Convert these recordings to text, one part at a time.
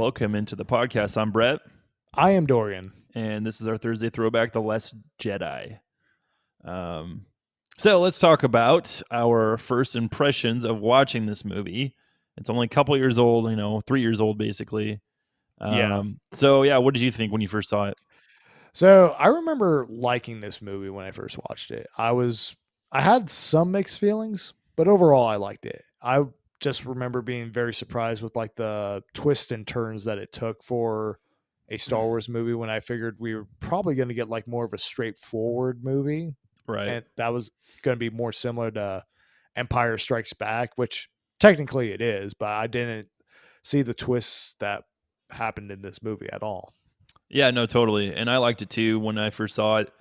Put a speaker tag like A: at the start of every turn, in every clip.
A: Welcome into the podcast. I'm Brett,
B: I am Dorian.
A: and this is our Thursday throwback, The Last Jedi. So let's talk about our first impressions of watching this movie. It's only a couple years old, 3 years old basically.
B: Yeah.
A: What did you think when you first saw it?
B: So I remember liking this movie when I first watched it. I had some mixed feelings, but overall I liked it. I just remember being very surprised with like the twists and turns that it took for a Star Wars movie when I figured we were probably going to get like more of a straightforward movie.
A: Right.
B: And that was going to be more similar to Empire Strikes Back, which technically it is, but I didn't see the twists that happened in this movie at all.
A: Yeah, no, totally. And I liked it too when I first saw it.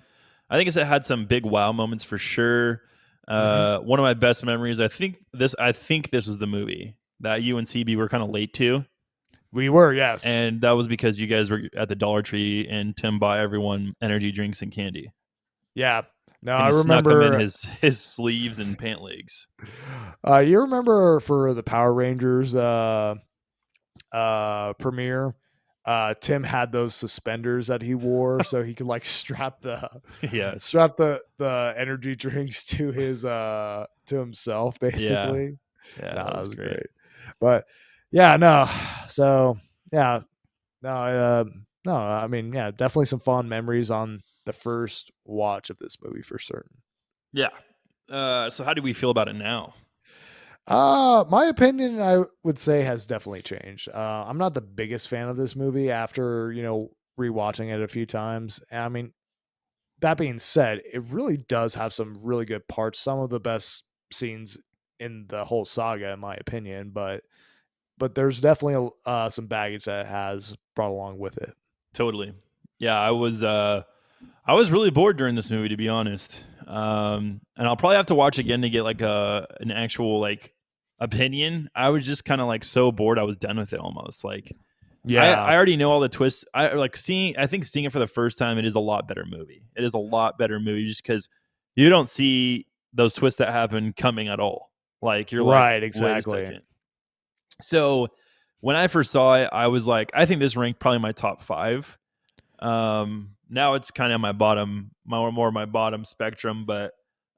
A: I think it had some big wow moments for sure.
B: Mhm.
A: One of my best memories, I think this was the movie that you and CB were kind of late to.
B: We were, yes.
A: And that was because you guys were at the Dollar Tree and Tim bought everyone energy drinks and candy.
B: Yeah. No,
A: And
B: I
A: he snuck them in
B: remember.
A: his sleeves and pant legs.
B: You remember for the Power Rangers premiere, Tim had those suspenders that he wore so he could like
A: Yes.
B: strap the energy drinks to his to himself
A: Yeah.
B: basically.
A: Yeah,
B: No,
A: that
B: that
A: was
B: was
A: great.
B: great. But yeah, no. So yeah, no, no. I mean, yeah, definitely some fond memories on the first watch of this movie for certain.
A: Yeah. So how do we feel about it now?
B: My opinion, I would say, has definitely changed. I'm not the biggest fan of this movie after, rewatching it a few times. I mean, that being said, it really does have some really good parts, some of the best scenes in the whole saga, in my opinion. But there's definitely some baggage that it has brought along with it.
A: Totally. Yeah, I was really bored during this movie, to be honest. And I'll probably have to watch again to get like an actual like opinion. I was just kind of like so bored, I was done with it almost. Like
B: Yeah,
A: I already know all the twists. I think seeing it for the first time, it is a lot better movie. It is a lot better movie just because you don't see those twists that happen coming at all. Like you're like,
B: right,
A: wait a
B: exactly.
A: second. So when I first saw it, I was like, I think this ranked probably my top five. Now it's kind of my bottom, more my bottom spectrum, but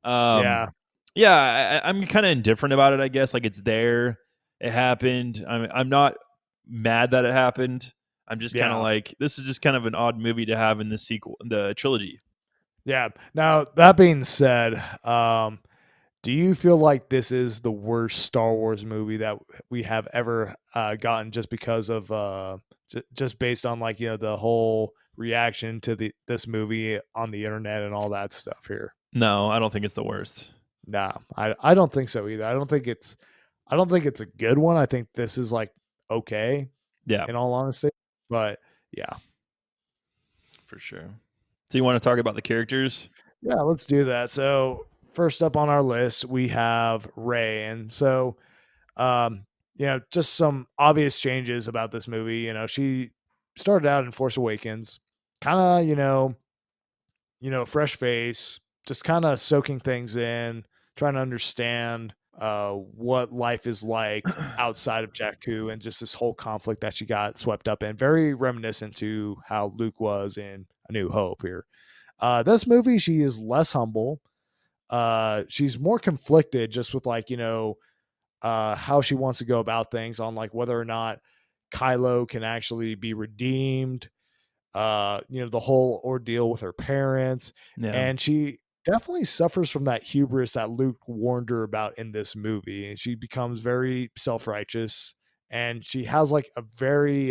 A: um,
B: Yeah,
A: yeah, I'm kind of indifferent about it. I guess like it's there, it happened. I'm not mad that it happened. I'm just kind of
B: yeah.
A: like this is just kind of an odd movie to have in the sequel, the trilogy.
B: Yeah. Now that being said, do you feel like this is the worst Star Wars movie that we have ever gotten, just because of just based on like the whole reaction to this movie on the internet and all that stuff here?
A: No, I don't think it's the worst.
B: Nah, I don't think so either. I don't think it's a good one. I think this is like okay,
A: Yeah,
B: in all honesty, but yeah.
A: for sure. So you want to talk about the characters?
B: Yeah, let's do that. So first up on our list, we have Ray. And so, just some obvious changes about this movie. She started out in Force Awakens, kind of, fresh face, just kind of soaking things in, trying to understand what life is like outside of Jakku and just this whole conflict that she got swept up in. Very reminiscent to how Luke was in A New Hope here. This movie, she is less humble. She's more conflicted just with like, how she wants to go about things on like whether or not Kylo can actually be redeemed, the whole ordeal with her parents.
A: Yeah,
B: And she definitely suffers from that hubris that Luke warned her about in this movie. She becomes very self-righteous, and she has like a very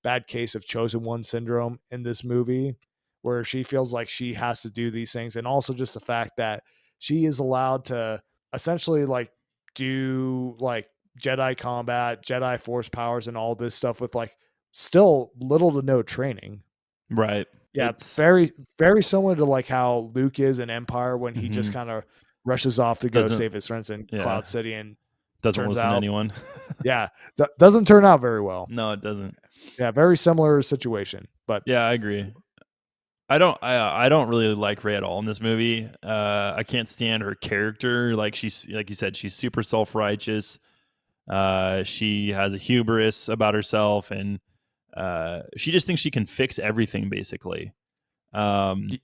B: bad case of chosen one syndrome in this movie, where she feels like she has to do these things. And also just the fact that she is allowed to essentially like do like Jedi combat, Jedi force powers, and all this stuff with like still little to no training.
A: right.
B: Yeah,
A: It's
B: very, very similar to like how Luke is in Empire when he just
A: mhm.
B: kind of rushes off to go
A: Doesn't
B: save his friends in
A: yeah
B: Cloud City, and
A: doesn't
B: turns
A: listen to
B: out,
A: anyone.
B: yeah, doesn't turn out very well.
A: No, it doesn't.
B: Yeah, very similar situation, but
A: Yeah, I agree. I don't really like Ray at all in this movie. I can't stand her character. Like she's like you said, she's super self righteous. She has a hubris about herself, and she just thinks she can fix everything basically. Um,
B: Y-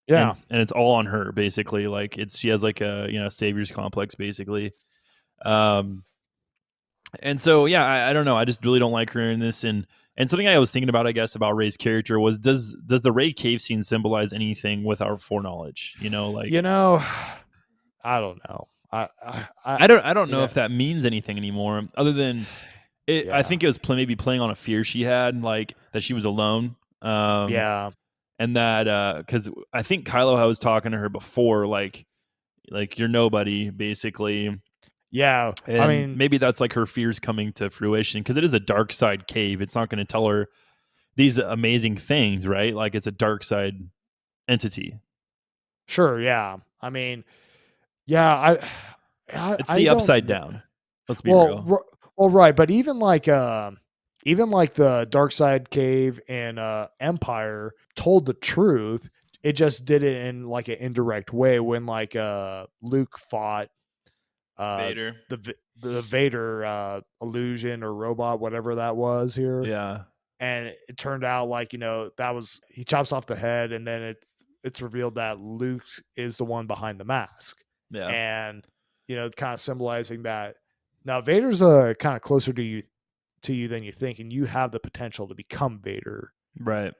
B: Yeah.
A: and it's all on her basically. Like she has like a savior's complex basically. Um, and so yeah, I don't know. I just really don't like her in this. And something I was thinking about, I guess, about Ray's character was does the Ray cave scene symbolize anything with our foreknowledge?
B: You
A: Like
B: know, I don't know.
A: I don't
B: you
A: know
B: know,
A: if that means anything anymore, other than it. I
B: yeah,
A: think it was maybe playing on a fear she had, like that she was alone.
B: yeah,
A: And that because I think Kylo was talking to her before, like you're nobody basically,
B: yeah. I
A: and
B: mean,
A: maybe that's like her fears coming to fruition because it is a dark side cave. It's not going to tell her these amazing things, right? Like it's a dark side entity.
B: sure, yeah. I mean, yeah.
A: It's
B: I
A: the
B: don't
A: upside
B: know.
A: down. Let's be
B: Well,
A: real.
B: well, right, but even like the Dark Side Cave and Empire told the truth. It just did it in like an indirect way when like Luke fought uh
A: Vader.
B: the Vader illusion or robot, whatever that was here,
A: Yeah.
B: and it turned out like that was he chops off the head, and then it's revealed that Luke is the one behind the mask,
A: Yeah.
B: and kind of symbolizing that now Vader's kind of closer to you than you think, and you have the potential to become Vader.
A: Right.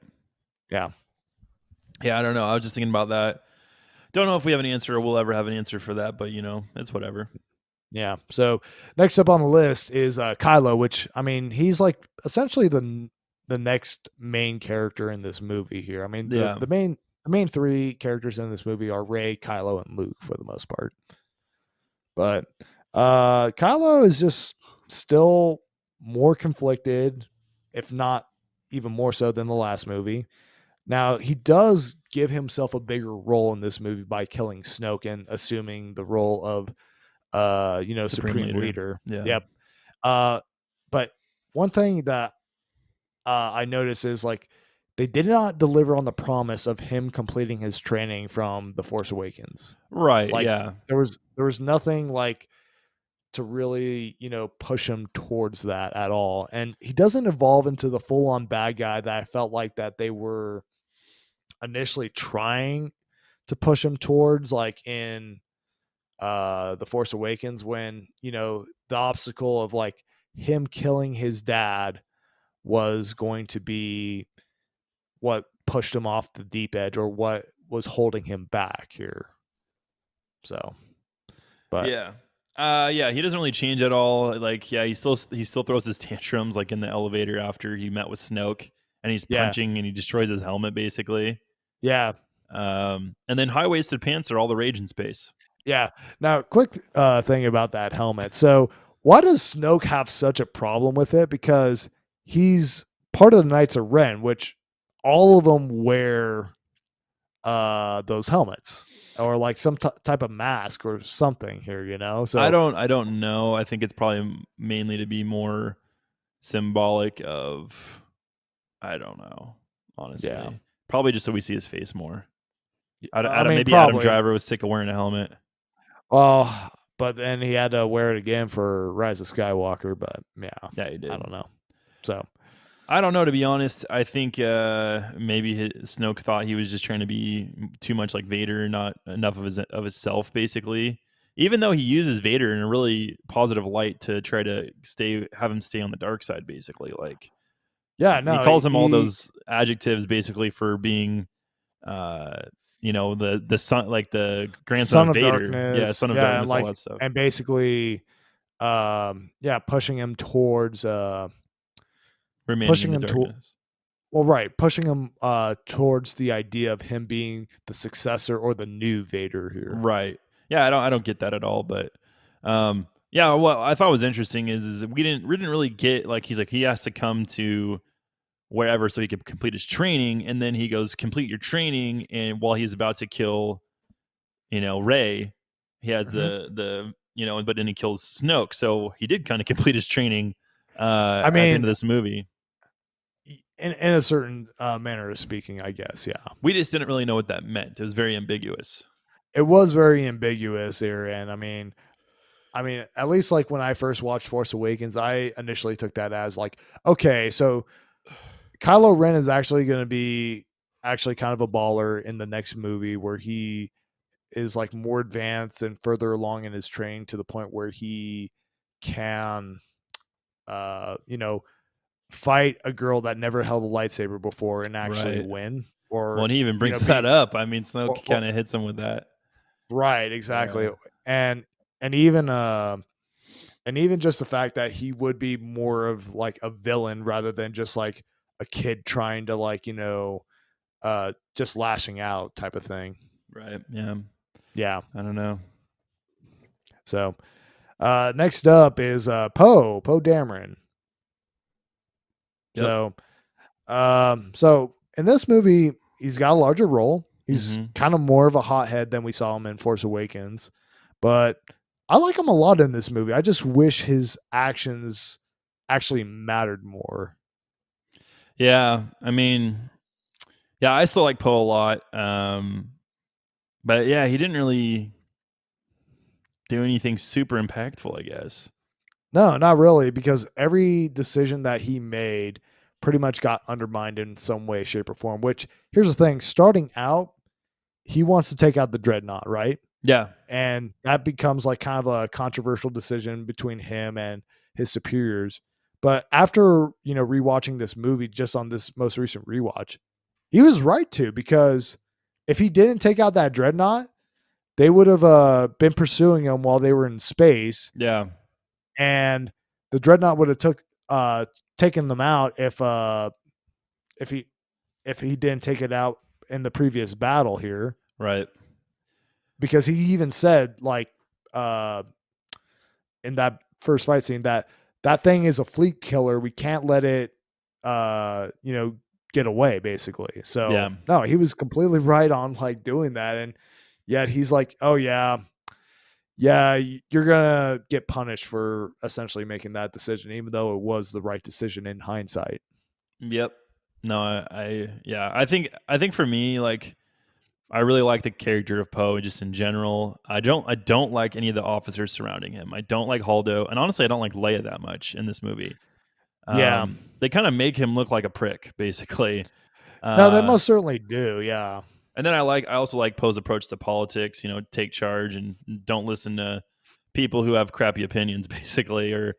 B: Yeah.
A: Yeah. I don't know. I was just thinking about that. Don't know if we have an answer or we'll ever have an answer for that, but it's whatever.
B: Yeah. So next up on the list is Kylo, which I mean he's like essentially the next main character in this movie here. I mean
A: Yeah.
B: the main three characters in this movie are Rey, Kylo, and Luke for the most part. But Kylo is just still more conflicted, if not even more so than the last movie. Now he does give himself a bigger role in this movie by killing Snoke and assuming the role of
A: Supreme
B: supreme
A: leader.
B: leader.
A: Yeah.
B: Yep. But one thing that I noticed is like they did not deliver on the promise of him completing his training from the Force Awakens.
A: Right.
B: Like
A: Yeah.
B: there was nothing like to really push him towards that at all, and he doesn't evolve into the full on bad guy that I felt like that they were initially trying to push him towards, like in the Force Awakens, when the obstacle of like him killing his dad was going to be what pushed him off the deep edge, or what was holding him back here. So, but
A: Yeah. Yeah, he doesn't really change at all. Like, yeah, he still throws his tantrums like in the elevator after he met with Snoke, and he's
B: yeah,
A: punching and he destroys his helmet basically.
B: yeah,
A: And then high waisted pants are all the rage in space.
B: yeah. Now, quick thing about that helmet. So, why does Snoke have such a problem with it? Because he's part of the Knights of Ren, which all of them wear those helmets, or like some type of mask or something here,
A: I
B: so
A: don't I don't know. I think it's probably mainly to be more symbolic of I don't know,
B: yeah.
A: honestly. Probably just so we see his face more.
B: I mean,
A: Maybe Adam
B: probably.
A: Driver was sick of wearing a helmet.
B: Well, but then he had to wear it again for Rise of Skywalker, but yeah,
A: Yeah, he
B: I
A: did.
B: don't know. So
A: I don't know, to be honest. I think maybe Snoke thought he was just trying to be too much like Vader, not enough of his self, basically. Even though he uses Vader in a really positive light to try to have him stay on the dark side, basically. Like
B: yeah,
A: he
B: no,
A: calls him all those adjectives, basically for being, uh, the son, like the grandson
B: Son
A: of
B: of
A: Vader, yeah,
B: Darkness,
A: son of
B: yeah, and
A: darkness, all
B: like
A: that stuff.
B: and basically pushing him towards
A: Remaining in
B: pushing
A: the
B: him to
A: darkness.
B: well, right, pushing him towards the idea of him being the successor or the new Vader here.
A: Right. Yeah, I don't get that at all, but yeah, what I thought was interesting is we didn't really get like he has to come to wherever so he could complete his training, and then he goes complete your training, and while he's about to kill, Ray, he has
B: Mhm.
A: but then he kills Snoke. So he did kind of complete his training
B: I
A: at the end of
B: mean,
A: this movie.
B: in a certain manner of speaking, I guess, yeah.
A: We just didn't really know what that meant. It was very ambiguous.
B: It was very ambiguous here, and I mean, I mean, at least like when I first watched Force Awakens, I initially took that as like, okay, so Kylo Ren is actually going to be actually kind of a baller in the next movie where he is like more advanced and further along in his training to the point where he can, you know, fight a girl that never held a lightsaber before and actually
A: Right.
B: win,
A: Well,
B: or
A: and he even
B: you know,
A: brings that
B: be
A: up. I mean, Snoke
B: or
A: kind of hits him with that.
B: right, exactly,
A: Yeah.
B: and and even and even just the fact that he would be more of like a villain rather than just like a kid trying to like just lashing out type of thing.
A: Right. Yeah.
B: Yeah.
A: I don't know.
B: So next up is Poe Dameron.
A: Yep.
B: So in this movie, he's got a larger role. He's
A: Hmm.
B: kind of more of a hothead than we saw him in Force Awakens, but I like him a lot in this movie. I just wish his actions actually mattered more.
A: Yeah. I mean, yeah, I still like Poe a lot. But yeah, he didn't really do anything super impactful, I guess.
B: No, not really, because every decision that he made pretty much got undermined in some way, shape, or form. Which here's the thing: starting out, he wants to take out the dreadnought, right?
A: Yeah.
B: And that becomes like kind of a controversial decision between him and his superiors. But after rewatching this movie, just on this most recent rewatch, he was right to, because if he didn't take out that dreadnought, they would have been pursuing him while they were in space,
A: Yeah.
B: and the dreadnought would have taken them out if he if he didn't take it out in the previous battle here,
A: Right.
B: because he even said like uh in that first fight scene that that thing is a fleet killer. We can't let it, get away, basically.
A: Yeah.
B: So no, he was completely right on like doing that, and yet he's like, oh yeah, yeah, you're gonna get punished for essentially making that decision, even though it was the right decision in hindsight.
A: Yep. No, yeah, I think for me, like, I really like the character of Poe just in general. I don't like any of the officers surrounding him. I don't like Holdo, and honestly, I don't like Leia that much in this movie.
B: Yeah,
A: They kind of make him look like a prick, basically.
B: no, they
A: Uh,
B: most certainly do. Yeah,
A: and then I also like Poe's approach to politics. You know, take charge and don't listen to people who have crappy opinions, basically, or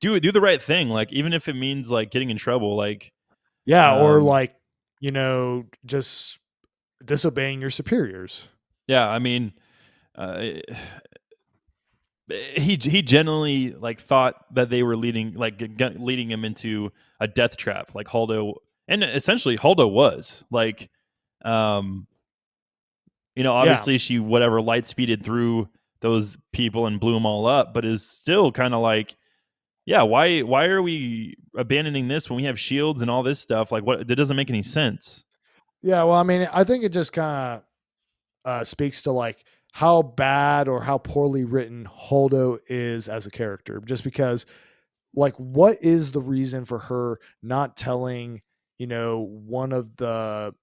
A: do the right thing. Like even if it means like getting in trouble, like
B: yeah, or
A: um,
B: like just disobeying your superiors.
A: yeah. I mean, uh, he genuinely like thought that they were leading him into a death trap, like Holdo, and essentially Holdo was like, um,
B: Yeah,
A: obviously she whatever light speeded through those people and blew them all up, but is still kind of like, yeah, why are we abandoning this when we have shields and all this stuff? Like, what? That doesn't make any sense.
B: yeah. Well, I mean, I think it just kind of speaks to like how bad or how poorly written Holdo is as a character. Just because, like, what is the reason for her not telling, one of the,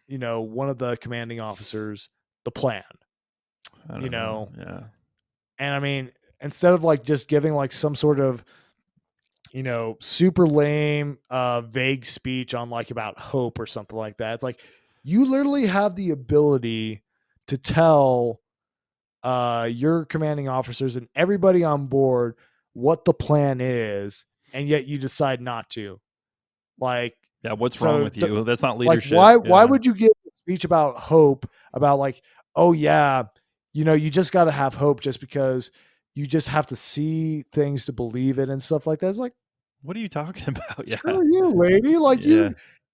B: one of the commanding officers the plan,
A: I
B: you
A: don't know.
B: know?
A: Yeah,
B: And I mean, instead of like just giving like some sort of, super lame, vague speech on like about hope or something like that, it's like you literally have the ability to tell your commanding officers and everybody on board what the plan is, and yet you decide not to. Like,
A: yeah. What's wrong
B: so,
A: with you? That's not
B: like,
A: leadership.
B: why
A: Yeah,
B: would you give a speech about hope? About like, oh yeah, you just got to have hope just because you just have to see things to believe it and stuff like that. It's like,
A: what are you talking about? Yeah,
B: screw you, lady. Like
A: yeah,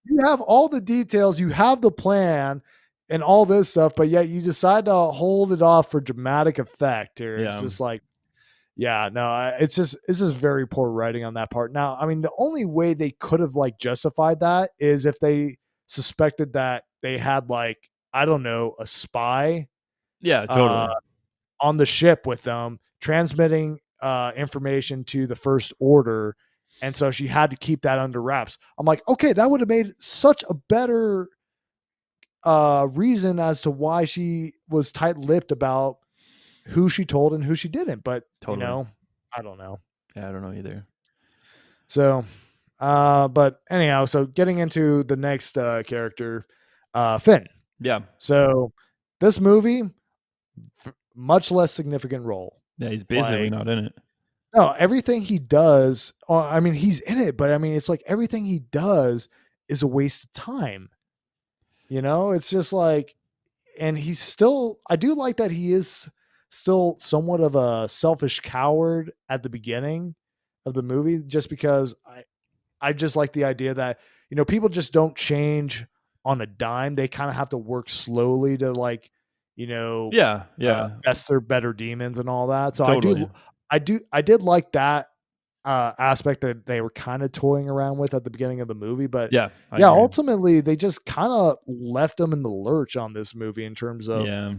B: you have all the details, you have the plan and all this stuff, but yet you decide to hold it off for dramatic effect. Or it's
A: yeah,
B: just like, yeah, no, it's just very poor writing on that part. Now, I mean, the only way they could have like justified that is if they suspected that they had like, I don't know, a spy
A: yeah.
B: uh
A: Totally.
B: on the ship with them transmitting information to the first order, and so she had to keep that under wraps. I'm like, okay, that would have made such a better reason as to why she was tight-lipped about who she told and who she didn't. But
A: Totally.
B: I don't know.
A: Yeah, I don't know either.
B: So, but anyhow, so getting into the next character, Finn.
A: Yeah.
B: So this movie, much less significant role.
A: Yeah, he's basically
B: Like,
A: not in it.
B: no, everything he does, I mean, he's in it, but I mean, it's like everything he does is a waste of time. It's just like, and he's still, I do like that he is still somewhat of a selfish coward at the beginning of the movie, just because I just like the idea that, people just don't change on a dime. They kind of have to work slowly to like, you know,
A: Yeah, yeah,
B: best their better demons and all that. So
A: totally.
B: I did like that aspect that they were kind of toying around with at the beginning of the movie. But
A: Yeah, I
B: yeah,
A: agree.
B: ultimately they just kind of left them in the lurch on this movie in terms of,
A: Yeah.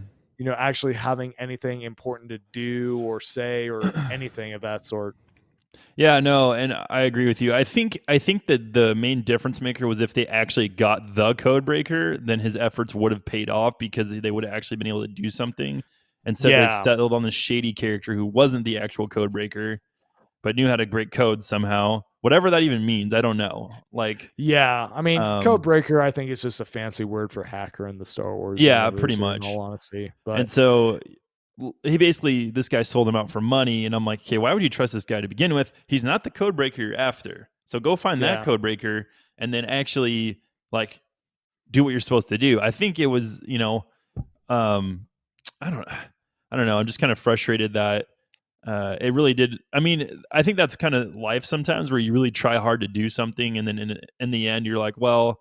B: actually having anything important to do or say or anything of that sort.
A: Yeah, no, and I agree with you. I think that the main difference maker was if they actually got the code breaker, then his efforts would have paid off because they would have actually been able to do something. Instead, they
B: Yeah.
A: settled on this shady character who wasn't the actual code breaker, but knew how to break code somehow. Whatever that even means, I don't know. Like,
B: Yeah, I mean,
A: um,
B: Codebreaker, I think is just a fancy word for hacker in the Star Wars
A: yeah, pretty
B: universe, in all
A: much.
B: honesty.
A: And
B: But
A: so he basically, this guy sold him out for money, and I'm like, okay, why would you trust this guy to begin with? He's not the code breaker you're after. So go find that
B: yeah,
A: code breaker and then actually like do what you're supposed to do. I think it was, um, I don't, I don't know. I'm just kind of frustrated that it really did. I mean, I think that's kind of life sometimes, where you really try hard to do something, and then in the end, you're like, well,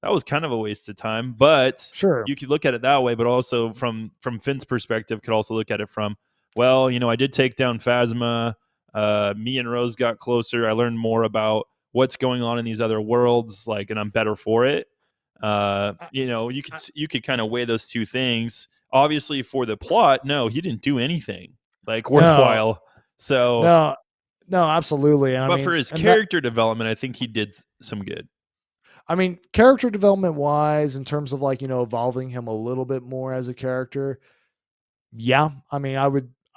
A: that was kind of a waste of time. But
B: sure.
A: you could look at it that way, but also from Finn's perspective, could also look at it from, well, I did take down Phasma. Me and Rose got closer. I learned more about what's going on in these other worlds, like, and I'm better for it.
B: I,
A: You could kind of weigh those two things. Obviously, for the plot, no, he didn't do anything like
B: no,
A: worthwhile. So,
B: no, no, absolutely. And I
A: but for
B: mean,
A: his
B: and that,
A: character development, I think he did some good.
B: I mean, character development wise, in terms of like, evolving him a little bit more as a character, yeah. I mean, I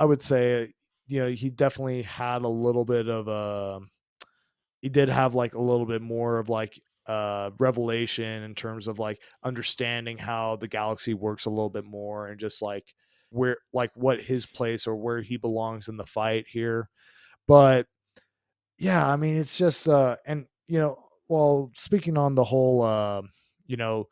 B: would say, he definitely had a little bit of he did have like a little bit more of like revelation in terms of like understanding how the galaxy works a little bit more and just like where like what his place or where he belongs in the fight here. But yeah, I mean, it's just and well, speaking on the whole you know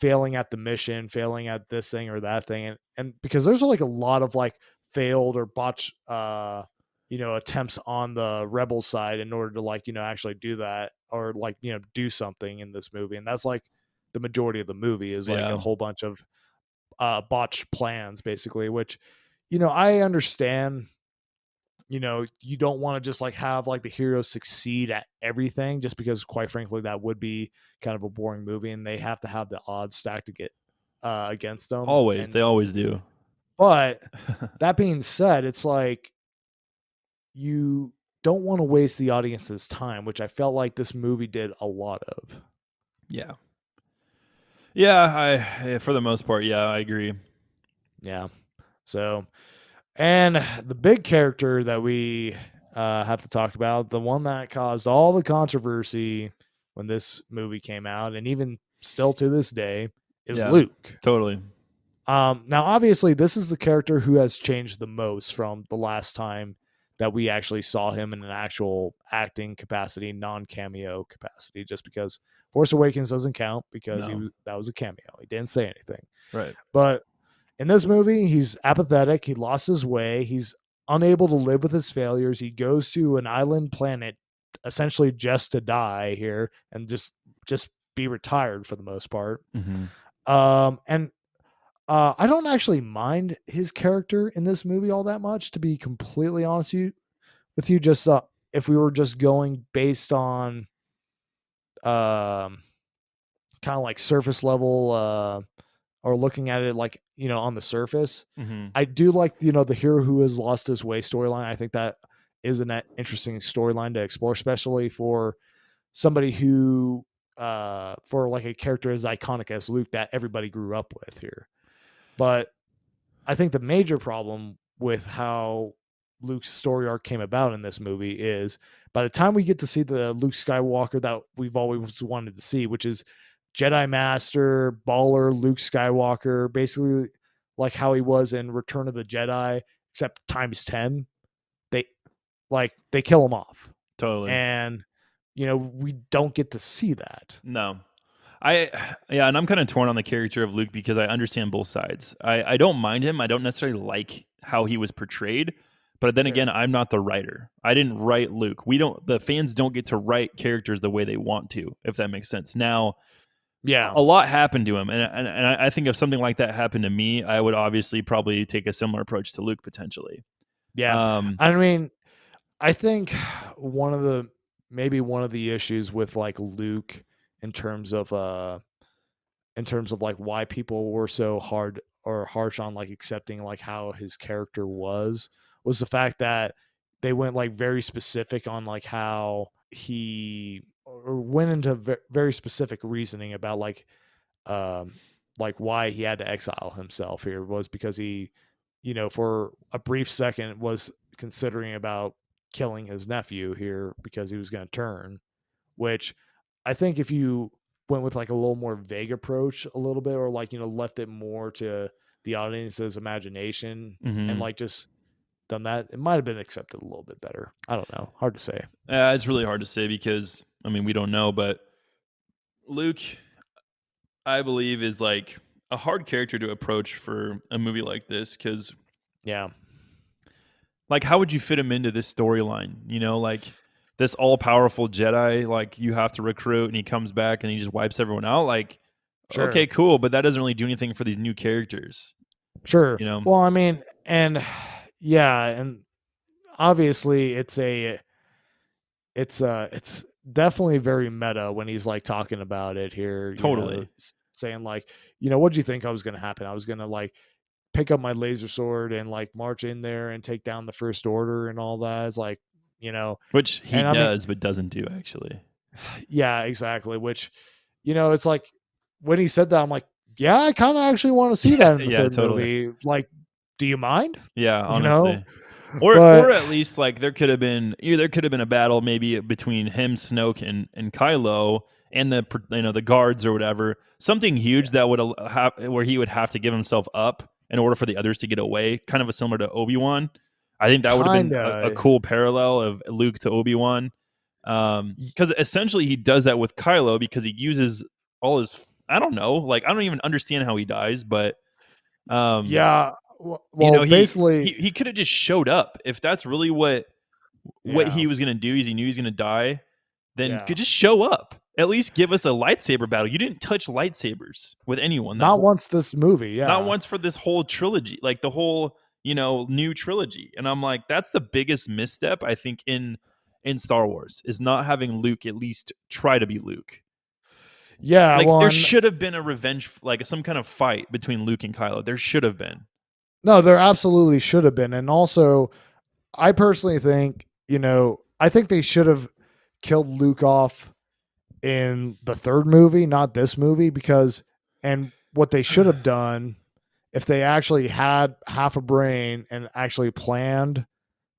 B: failing at the mission, failing at this thing or that thing, and because there's like a lot of like failed or botch attempts on the rebel side in order to like actually do that or like do something in this movie. And that's like the majority of the movie is like
A: Yeah,
B: a whole bunch of botched plans basically, which I understand. You don't want to just like have like the hero succeed at everything, just because quite frankly that would be kind of a boring movie and they have to have the odds stacked to get against them.
A: always.
B: And
A: They always do.
B: but that being said, it's like you don't want to waste the audience's time, which I felt like this movie did a lot of.
A: Yeah. Yeah, for the most part, yeah, I agree.
B: Yeah. So, and the big character that we have to talk about, the one that caused all the controversy when this movie came out, and even still to this day, is
A: Yeah,
B: Luke.
A: totally.
B: Now, obviously, this is the character who has changed the most from the last time that we actually saw him in an actual acting capacity, non-cameo capacity. Just because Force Awakens doesn't count because
A: No,
B: that was a cameo. He didn't say anything.
A: right.
B: But in this movie, he's apathetic. He lost his way. He's unable to live with his failures. He goes to an island planet essentially just to die here and just be retired for the most part.
A: Hmm.
B: And I don't actually mind his character in this movie all that much, to be completely honest with you. Just if we were just going based on um, kind of like surface level or looking at it like on the surface,
A: Hmm.
B: I do like the hero who has lost his way storyline. I think that is an interesting storyline to explore, especially for somebody who for like a character as iconic as Luke that everybody grew up with here. But I think the major problem with how Luke's story arc came about in this movie is by the time we get to see the Luke Skywalker that we've always wanted to see, which is Jedi Master, baller Luke Skywalker, basically like how he was in Return of the Jedi, except times 10. They they kill him off.
A: Totally.
B: And we don't get to see that.
A: No. Yeah, and I'm kind of torn on the character of Luke because I understand both sides. I don't mind him. I don't necessarily like how he was portrayed, but then
B: Sure.
A: again, I'm not the writer. I didn't write Luke. The fans don't get to write characters the way they want to, if that makes sense. Now,
B: Yeah.
A: a lot happened to him, and I think if something like that happened to me, I would obviously probably take a similar approach to Luke potentially.
B: Yeah. I mean, I think maybe one of the issues with like Luke in terms of like why people were so hard or harsh on like accepting like how his character was the fact that they went like very specific on like how he or went into very specific reasoning about like why he had to exile himself here was because he for a brief second was considering about killing his nephew here because he was going to turn, which I think if you went with like a little more vague approach a little bit or like left it more to the audience's imagination and
A: Mhm.
B: like just done that, it might have been accepted a little bit better. I don't know, hard to say.
A: It's really hard to say because I mean we don't know, but Luke, I believe, is like a hard character to approach for a movie like this because,
B: Yeah,
A: like, how would you fit him into this storyline? Like this all powerful Jedi, like you have to recruit, and he comes back and he just wipes everyone out. Like,
B: sure,
A: okay, cool, but that doesn't really do anything for these new characters.
B: sure.
A: You know,
B: Well, I mean, and yeah, and obviously it's definitely very meta when he's like talking about it here,
A: totally.
B: saying like, what do you think I was going to happen? I was going to like pick up my laser sword and like march in there and take down the first order and all that. It's like,
A: Which he
B: and I mean,
A: does, but doesn't do actually.
B: yeah, exactly. Which, it's like when he said that, I'm like, yeah, I kind of actually want to see
A: Yeah,
B: that in the
A: yeah,
B: third
A: totally.
B: movie. Like, do you mind?
A: Yeah,
B: You know,
A: honestly. Or
B: but
A: at least like there could have been a battle maybe between him, Snoke, and Kylo, and the guards or whatever. Something huge that would have where he would have to give himself up in order for the others to get away. Kind of a similar to Obi-Wan. I think that would have been
B: kind
A: a
B: of,
A: cool parallel of Luke to Obi-Wan. Because essentially he does that with Kylo because he uses all his, I don't know, like I don't even understand how he dies, but um
B: yeah. Well,
A: he
B: basically,
A: he could have just showed up if that's really what
B: yeah,
A: he was gonna do. Is he knew he was gonna die, then
B: yeah.
A: could just show up. At least give us a lightsaber battle. You didn't touch lightsabers with anyone
B: Not once this movie,
A: not
B: yeah.
A: once for this whole trilogy, like the whole new trilogy. And I'm like, that's the biggest misstep I think in Star Wars is not having Luke at least try to be Luke.
B: Yeah,
A: Like there
B: one.
A: should have been a revenge, like some kind of fight between Luke and Kylo. There should have been.
B: No, there absolutely should have been. And also, I personally think, I think they should have killed Luke off in the third movie, not this movie, because, and what they should have done if they actually had half a brain and actually planned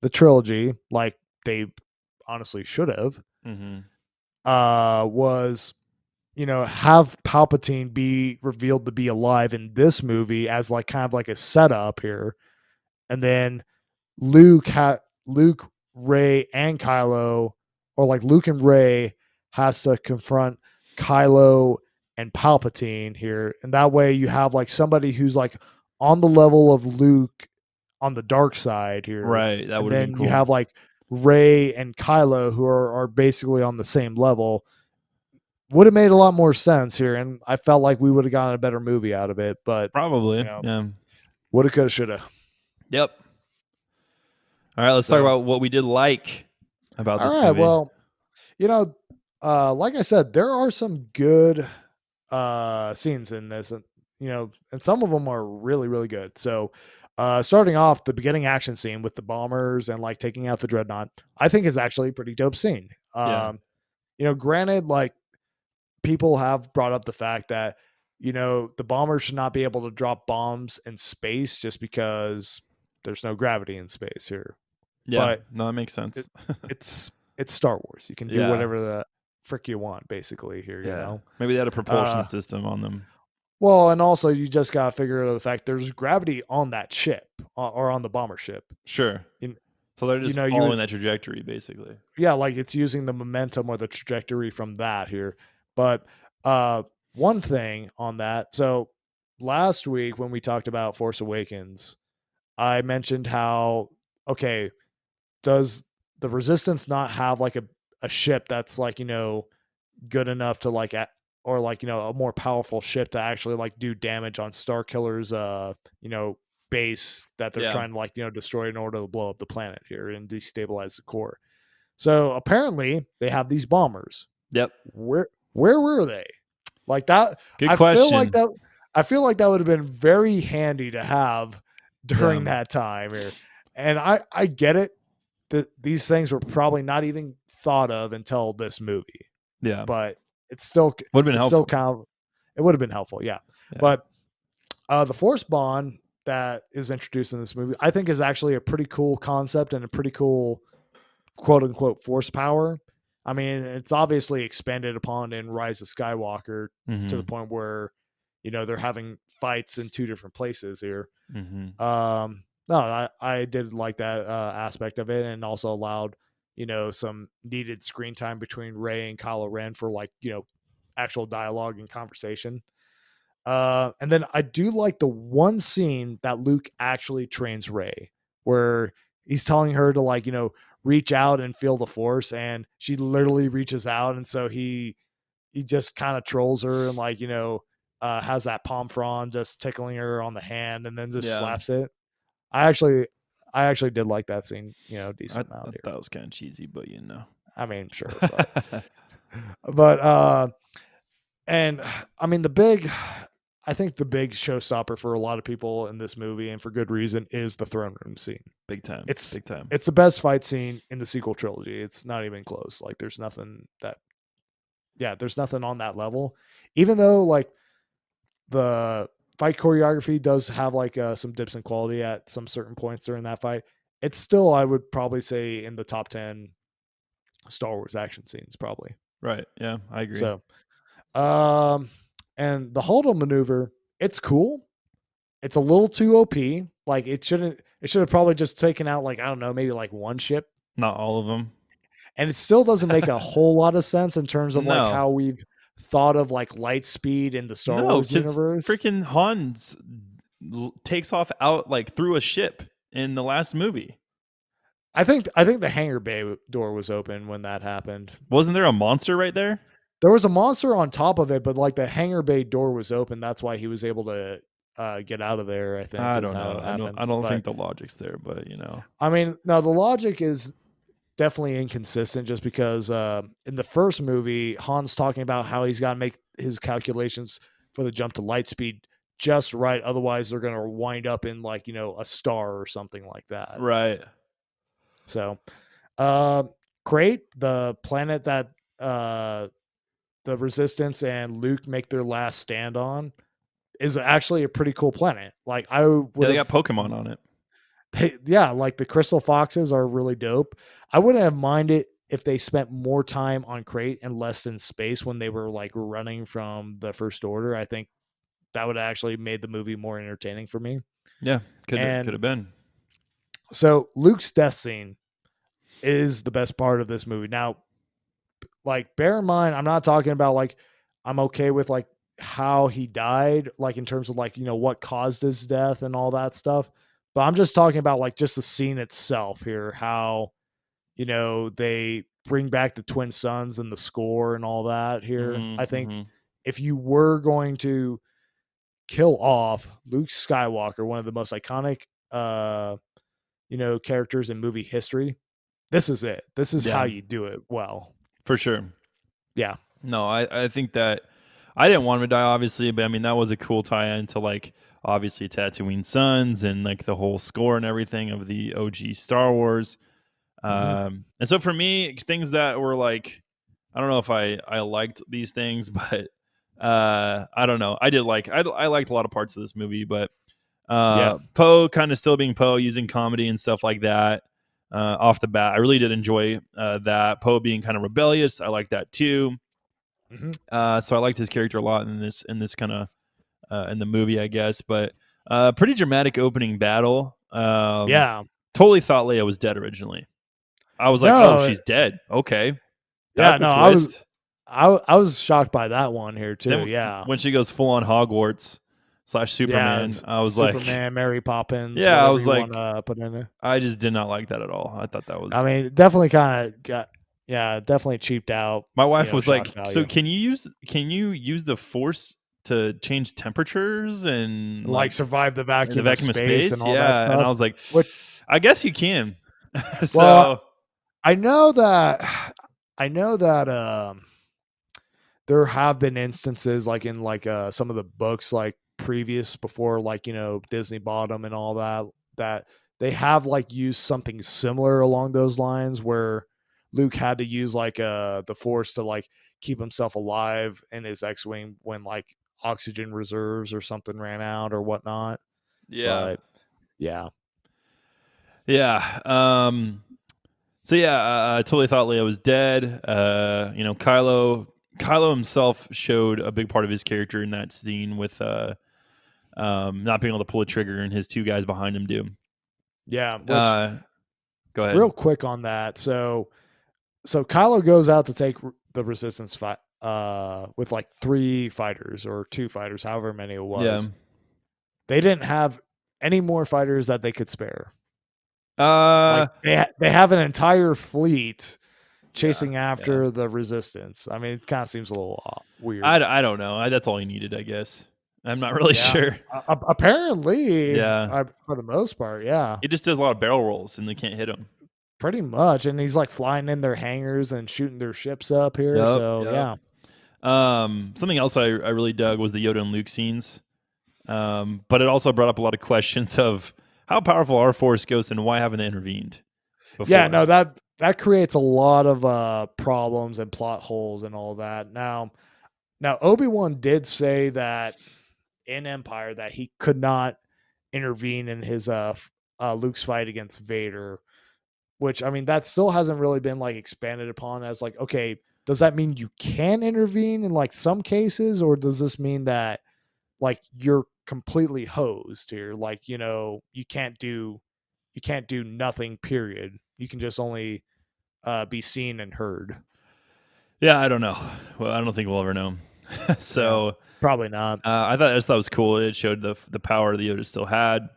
B: the trilogy like they honestly should have,
A: Mm-hmm.
B: was have Palpatine be revealed to be alive in this movie as like kind of like a setup here, and then Luke, Ray, and Kylo, or like Luke and Ray has to confront Kylo and Palpatine here, and that way you have like somebody who's like on the level of Luke on the dark side here,
A: Right. That
B: and
A: would have been
B: then you
A: cool.
B: have like Ray and Kylo who are basically on the same level. Would have made a lot more sense here, and I felt like we would have gotten a better movie out of it. But you
A: Probably.
B: know,
A: Yeah.
B: woulda, coulda, shoulda.
A: Yep. All right. Let's talk
B: So,
A: about what we did like about
B: all
A: this
B: right,
A: movie.
B: well, like I said, there are some good scenes in this, and and some of them are really, really good. So, starting off the beginning action scene with the bombers and like taking out the dreadnought, I think is actually a pretty dope scene.
A: Yeah.
B: Granted, like people have brought up the fact that the bombers should not be able to drop bombs in space just because there's no gravity in space here.
A: Yeah,
B: But
A: no, that makes
B: it,
A: sense.
B: it's Star Wars. You can do
A: Yeah,
B: whatever the frick you want, basically here.
A: yeah. Maybe they had a propulsion
B: Uh,
A: system on them.
B: well, and also you just gotta figure out the fact there's gravity on that ship or on the bomber ship.
A: Sure.
B: You,
A: So they're
B: you
A: just
B: know,
A: following that trajectory, basically.
B: yeah, like it's using the momentum or the trajectory from that here. But uh, one thing on that, so last week when we talked about Force Awakens, I mentioned how okay, does the Resistance not have like a ship that's like good enough to like or like a more powerful ship to actually like do damage on Star Killer's base that they're
A: Yeah.
B: trying to like destroy in order to blow up the planet here and destabilize the core. So apparently they have these bombers.
A: Yep.
B: Where were they? Like that
A: Good
B: I feel like
A: question.
B: that I feel like that would have been very handy to have
A: Yeah.
B: during that time here. And I get it that these things were probably not even thought of until this movie,
A: Yeah.
B: but it's still
A: Would have been
B: it's still
A: helpful.
B: kind of it would have been helpful, yeah.
A: Yeah.
B: But the force bond that is introduced in this movie, I think, is actually a pretty cool concept and a pretty cool quote unquote force power. I mean, it's obviously expanded upon in Rise of Skywalker to the
A: Mm-hmm.
B: point where they're having fights in two different places here.
A: Mm-hmm.
B: No, I did like that aspect of it, and also allowed some needed screen time between Rey and Kylo Ren for like actual dialogue and conversation. And then I do like the one scene that Luke actually trains Rey, where he's telling her to like reach out and feel the Force, and she literally reaches out, and so he just kind of trolls her and like has that palm frond just tickling her on the hand, and then just
A: Yeah.
B: slaps it. I actually did like that scene,
A: I
B: decent amount
A: thought
B: here.
A: it was kind of cheesy, but you know.
B: I mean, sure, but and I mean I think the big showstopper for a lot of people in this movie, and for good reason, is the throne room scene.
A: Big time.
B: It's
A: Big time.
B: it's the best fight scene in the sequel trilogy. It's not even close. Like there's nothing on that level. Even though like the fight choreography does have like some dips in quality at some certain points during that fight, it's still, I would probably say, in the top 10 Star Wars action scenes probably.
A: Right. Yeah, I agree.
B: So um and the Holdo maneuver, it's cool. It's a little too OP. Like it should have probably just taken out like, I don't know, maybe like one ship.
A: Not all of them.
B: And it still doesn't make a whole lot of sense in terms of like
A: No.
B: how we've thought of like light speed in the Star
A: No,
B: Wars
A: because
B: universe.
A: freaking Hans takes off out like through a ship in the last movie.
B: I think the hangar bay door was open when that happened.
A: Wasn't there a monster right there?
B: There was a monster on top of it, but like the hangar bay door was open. That's why he was able to get out of there, I think,
A: I
B: is
A: don't
B: how
A: know.
B: it
A: I don't.
B: happened.
A: I don't
B: But
A: think the logic's there, but you know.
B: I mean, no, the logic is definitely inconsistent just because in the first movie, Han's talking about how he's got to make his calculations for the jump to light speed just right. Otherwise, they're going to wind up in like, a star or something like that.
A: Right.
B: So, uh, Crate, the planet that the Resistance and Luke make their last stand on, is actually a pretty cool planet. Like I
A: Yeah,
B: would
A: they got
B: have,
A: Pokemon on it.
B: yeah, like the Crystal Foxes are really dope. I wouldn't have minded if they spent more time on Crate and less in space when they were like running from the First Order. I think that would have actually made the movie more entertaining for me.
A: Yeah, could
B: And
A: have been.
B: so Luke's death scene is the best part of this movie. Now, like, bear in mind, I'm not talking about like I'm okay with like how he died, like in terms of like what caused his death and all that stuff. But I'm just talking about like just the scene itself here, how they bring back the twin sons and the score and all that here. I
A: Mm-hmm,
B: think
A: mm-hmm.
B: if you were going to kill off Luke Skywalker, one of the most iconic characters in movie history, this is it. This is how
A: Yeah,
B: you do it well.
A: for sure.
B: Yeah.
A: No, I think that I didn't want him to die, obviously, but I mean that was a cool tie-in to like obviously Tatooine Sons and like the whole score and everything of the OG Star Wars.
B: Mhm.
A: And so for me, things that were like, I don't know if I liked these things, but I don't know. I liked a lot of parts of this movie, but
B: Yeah.
A: Poe kind of still being Poe, using comedy and stuff like that. Off the bat, I really did enjoy that. Poe being kind of rebellious, I like that too.
B: Hmm.
A: So I liked his character a lot in this kind of in the movie, I guess. But pretty dramatic opening battle.
B: Yeah.
A: Totally thought Leia was dead originally. I was like, oh,
B: No.
A: she's dead. Okay,
B: Yeah.
A: that's a
B: No. I was.
A: twist.
B: I was shocked by that one here too.
A: Then
B: Yeah.
A: when she goes full on Hogwarts /
B: Yeah.
A: Superman, I was like,
B: Superman, Mary Poppins,
A: yeah, I
B: whatever
A: was
B: you want
A: like,
B: to put in there.
A: I just did not like that at all. I thought that
B: I
A: was.
B: mean, definitely kind of got. Yeah, definitely cheaped out.
A: My wife was
B: Shock
A: like, so
B: value.
A: can you use the Force to change temperatures and
B: And like
A: like
B: survive the
A: in the
B: vacuum of
A: vacuum of
B: space and
A: space?
B: all that
A: Yeah, and I
B: stuff.
A: was like,
B: Which,
A: I guess you can.
B: well,
A: So
B: I know that. I know that. There have been instances like in like some of the books like previous before like Disney bought them and all that that they have like used something similar along those lines where Luke had to use like the Force to like keep himself alive in his X-wing when like oxygen reserves or something ran out or whatnot.
A: yeah,
B: But yeah,
A: yeah. So yeah, I totally thought Leia was dead. Kylo himself showed a big part of his character in that scene with not being able to pull a trigger and his two guys behind him do.
B: yeah. Which
A: Uh, Go ahead.
B: real quick on that, so Kylo goes out to take the resistance fight with like 3 fighters or 2 fighters, however many it
A: Yeah.
B: was. They didn't have any more fighters that they could spare. Like
A: Uh,
B: they have an entire fleet
A: yeah,
B: chasing
A: yeah.
B: after the resistance. I mean, it kind of seems a little weird.
A: I don't know. That's all he needed, I guess. I'm not really
B: Yeah.
A: sure.
B: Apparently,
A: Yeah.
B: for the most part, yeah,
A: He just does a lot of barrel rolls and they can't hit him.
B: pretty much. And he's like flying in their hangars and shooting their ships up here.
A: Yep.
B: So
A: Yep.
B: yeah,
A: Something else I really dug was the Yoda and Luke scenes. But it also brought up a lot of questions of how powerful are Force Ghosts and why haven't they intervened
B: yeah.
A: before?
B: No, that creates a lot of problems and plot holes and all that. Now Obi-Wan did say that in Empire that he could not intervene in his Luke's fight against Vader, which I mean that still hasn't really been like expanded upon as like, okay, does that mean you can intervene in like some cases, or does this mean that like you're completely hosed here? Like, you can't do nothing, period. You can just only be seen and heard.
A: Yeah, I don't know. Well, I don't think we'll ever know.
B: Yeah,
A: So
B: probably not.
A: I just thought it was cool. It showed the power the Yoda still had.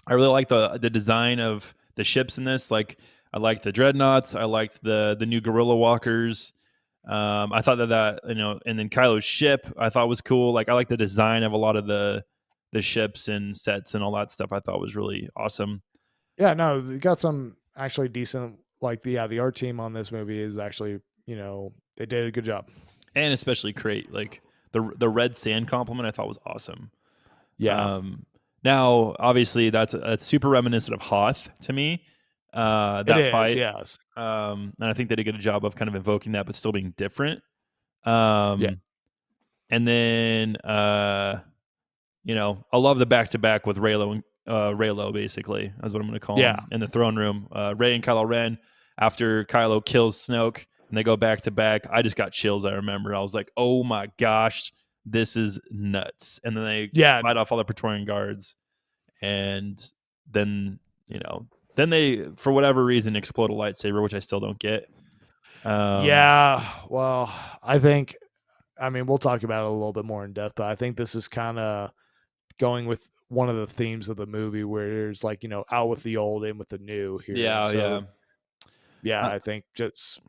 A: I really like the design of the ships in this. Like I liked the dreadnoughts. I liked the new gorilla walkers. I thought that and then Kylo's ship I thought was cool. Like I like the design of a lot of the ships and sets and all that stuff. I thought was really awesome.
B: Yeah, no, they got some actually decent. Like the art team on this movie is actually, they did a good job.
A: And especially create like the red sand compliment I thought was awesome.
B: Yeah,
A: Now obviously that's super reminiscent of Hoth to me.
B: it
A: That
B: is.
A: fight.
B: Yes.
A: And I think they did a good job of kind of invoking that, but still being different.
B: Yeah.
A: And then I love the back to back with Raylo and Raylo. Basically, that's what I'm going to call
B: Yeah.
A: him in the throne room. Ray and Kylo Ren after Kylo kills Snoke, and they go back to back. I just got chills. I remember I was like, oh my gosh, this is nuts. And then they
B: Yeah.
A: fight off all the Praetorian guards, and then then they for whatever reason explode a lightsaber, which I still don't get.
B: Yeah. Well, I mean, we'll talk about it a little bit more in depth, but I think this is kind of going with one of the themes of the movie where there's like, out with the old, in with the new here.
A: Yeah, yeah.
B: Yeah,
A: Uh,
B: I think just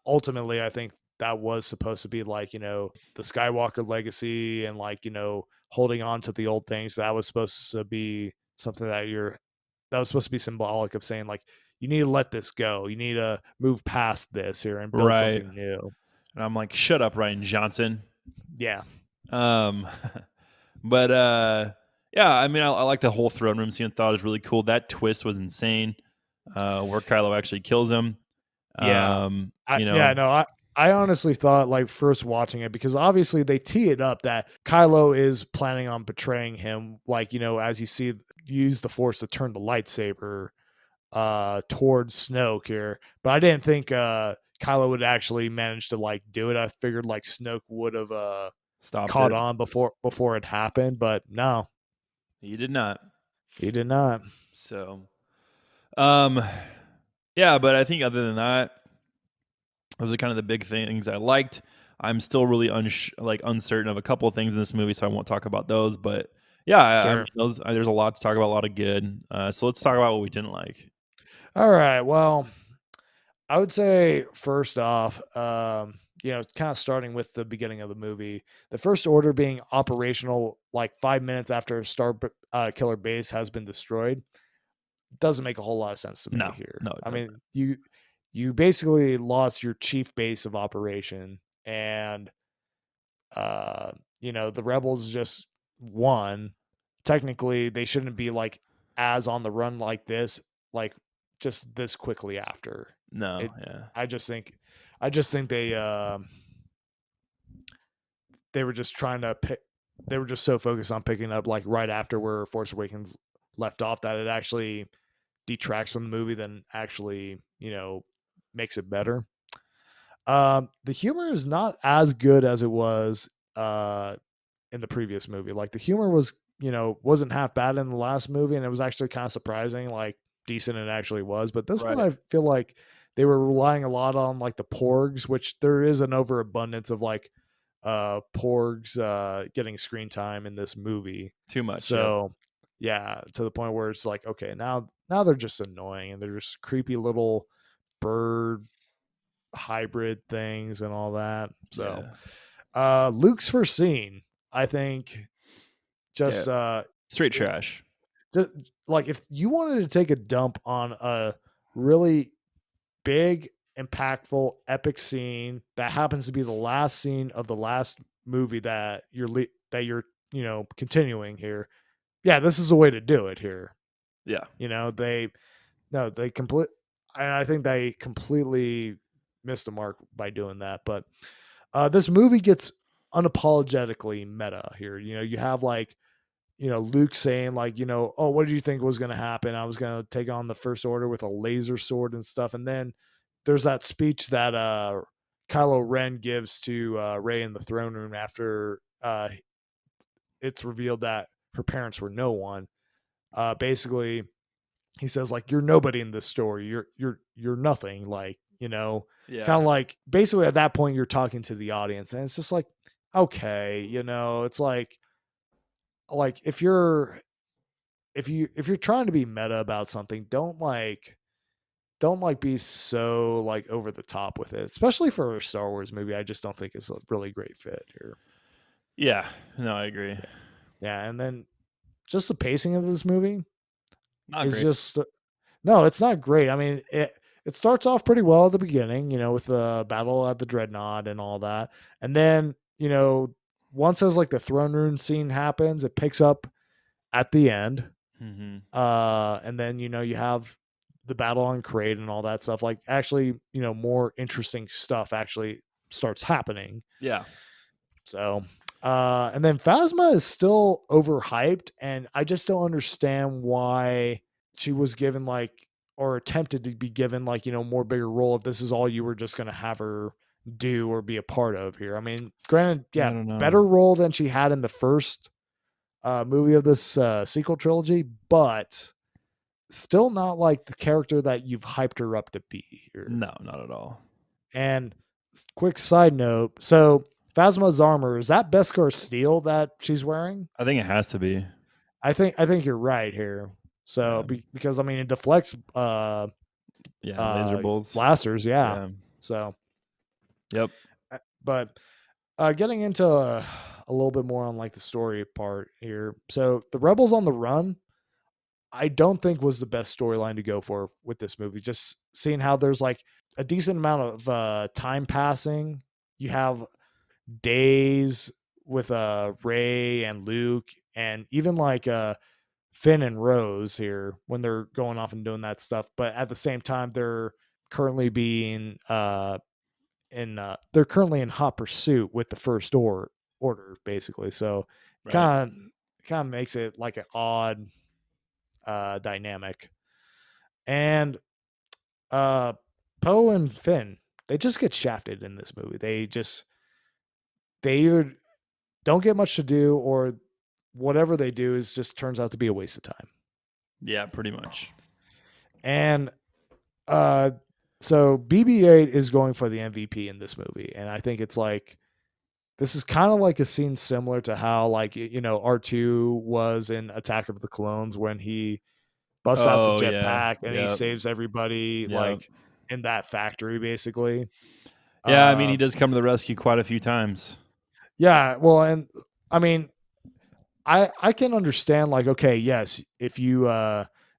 B: ultimately, I think that was supposed to be like, the Skywalker legacy and like, holding on to the old things. That was supposed to be something that was supposed to be symbolic of saying like, you need to let this go. You need to move past this here and build
A: right.
B: something new.
A: And I'm like, shut up, Ryan Johnson.
B: Yeah.
A: Um, but yeah, I mean, I like the whole throne room scene. I thought it was really cool. That twist was insane. Where Kylo actually kills him.
B: Yeah.
A: Um,
B: I,
A: you
B: yeah,
A: know,
B: no, I honestly thought, like, first watching it, because obviously they tee it up that Kylo is planning on betraying him, like, as you see use the Force to turn the lightsaber towards Snoke here. But I didn't think Kylo would actually manage to like do it. I figured like Snoke would have
A: Stopped
B: caught
A: it.
B: on before it happened, but no,
A: He did not.
B: he did not.
A: So, um, yeah, but I think other than that, those are kind of the big things I liked. I'm still really uncertain of a couple of things in this movie, so I won't talk about those. But yeah, I mean,
B: Sure.
A: there's a lot to talk about, a lot of good. So let's talk about what we didn't like.
B: All right. Well, I would say first off, kind of starting with the beginning of the movie, the First Order being operational like 5 minutes after Star Killer base has been destroyed doesn't make a whole lot of sense to me
A: No,
B: here.
A: no, it
B: I
A: doesn't.
B: mean, you basically lost your chief base of operation, and the rebels just won. Technically, they shouldn't be like as on the run like this, like just this quickly after
A: No,
B: it.
A: yeah,
B: I just think they were just trying to pick. They were just so focused on picking up like right after where Force Awakens left off that it actually detracts from the movie than actually makes it better. The humor is not as good as it was in the previous movie. Like the humor was, wasn't half bad in the last movie, and it was actually kind of surprising, like decent it actually was. But this one,
A: right.
B: I feel like they were relying a lot on like the porgs, which there is an overabundance of like porgs getting screen time in this movie.
A: Too much. Yep.
B: So yeah, to the point where it's like, okay, now they're just annoying and they're just creepy little bird hybrid things and all that. So
A: Yeah.
B: Luke's first scene, I think,
A: Yeah.
B: just
A: Straight
B: it,
A: trash.
B: just like if you wanted to take a dump on a really big, impactful, epic scene that happens to be the last scene of the last movie that you're continuing here. Yeah, this is the way to do it here.
A: Yeah.
B: You know, they no, they complete. I think they completely missed the mark by doing that. But this movie gets unapologetically meta here. You have like Luke saying like, oh, what did you think was going to happen? I was going to take on the First Order with a laser sword and stuff. And then there's that speech that Kylo Ren gives to Rey in the throne room after it's revealed that her parents were no one. Basically, he says like, you're nobody in this story. You're nothing. Like,
A: Yeah.
B: kind of like basically at that point you're talking to the audience, and it's just like, okay, it's like if you're trying to be meta about something, don't be so like over the top with it, especially for a Star Wars movie. I just don't think it's a really great fit here.
A: Yeah. No, I agree.
B: Yeah, and then just the pacing of this movie
A: Not
B: is
A: great.
B: just no, it's not great. I mean, it starts off pretty well at the beginning, with the battle at the Dreadnought and all that, and then once as like the throne room scene happens, it picks up at the end.
A: Hmm.
B: And then you have the battle on Crate and all that stuff. Like actually, more interesting stuff actually starts happening.
A: Yeah.
B: So, and then Phasma is still overhyped, and I just don't understand why she was given like or attempted to be given like more bigger role if this is all you were just going to have her do or be a part of here. I mean, granted,
A: I
B: yeah,
A: don't know.
B: better role than she had in the first movie of this sequel trilogy, but still not like the character that you've hyped her up to be here.
A: No, not at all.
B: And quick side note, so Phasma's armor, is that Beskar steel that she's wearing?
A: I think it has to be.
B: I think you're right here. So
A: Yeah.
B: because I mean it deflects
A: Yeah. Laser bolts.
B: blasters, yeah.
A: Yeah.
B: So
A: Yep.
B: but getting into a little bit more on like the story part here. So the rebels on the run, I don't think was the best storyline to go for with this movie. Just seeing how there's like a decent amount of time passing. You have days with Ray and Luke, and even like Finn and Rose here when they're going off and doing that stuff. But at the same time, they're currently being they're currently in hot pursuit with the order basically. So
A: Right.
B: kind of makes it like an odd dynamic. And uh Poe and Finn, they just get shafted in this movie. They either don't get much to do, or whatever they do is just turns out to be a waste of time.
A: Yeah, pretty much.
B: And uh so BB-8 is going for the MVP in this movie, and I think it's like this is kind of like a scene similar to how like R2 was in Attack of the Clones when he busts out the
A: Oh yeah.
B: jetpack and he
A: Yep.
B: saves everybody
A: Yep.
B: like in that factory basically.
A: Yeah, I mean he
B: Uh
A: does come to the rescue quite a few times.
B: yeah, well, and I mean I can understand like, okay, yes, if you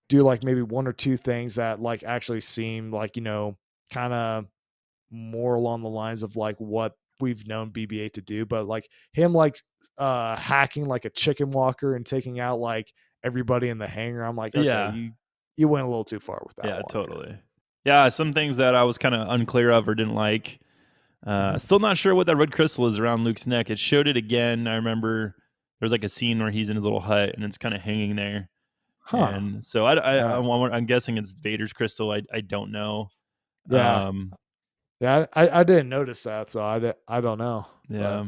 B: do like maybe one or two things that like actually seem like, kind of more along the lines of like what we've known BB-8 to do, but like him like hacking like a chicken walker and taking out like everybody in the hangar, I'm like, okay,
A: Yeah.
B: you went a little too far with that
A: Yeah,
B: one.
A: totally. Yeah, some things that I was kind of unclear of or didn't like.
B: Mhm.
A: Still not sure what that red crystal is around Luke's neck. It showed it again. I remember there's like a scene where he's in his little hut and it's kind of hanging there.
B: Huh.
A: And so
B: Uh,
A: I'm guessing it's Vader's crystal. I don't know.
B: yeah. Yeah, I didn't notice that, so I don't know.
A: Yeah.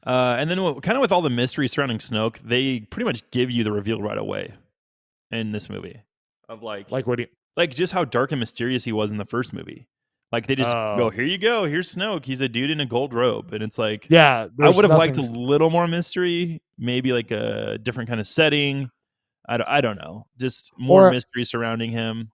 B: But
A: And then kind of with all the mystery surrounding Snoke, they pretty much give you the reveal right away in this movie of
B: like what do you
A: like just how dark and mysterious he was in the first movie. Like they just go,
B: Oh,
A: here you go, here's Snoke. He's a dude in a gold robe, and it's like
B: yeah,
A: I
B: there's
A: would have liked
B: nothing
A: a little more mystery, maybe like a different kind of setting. I don't know, just more
B: or
A: mystery surrounding him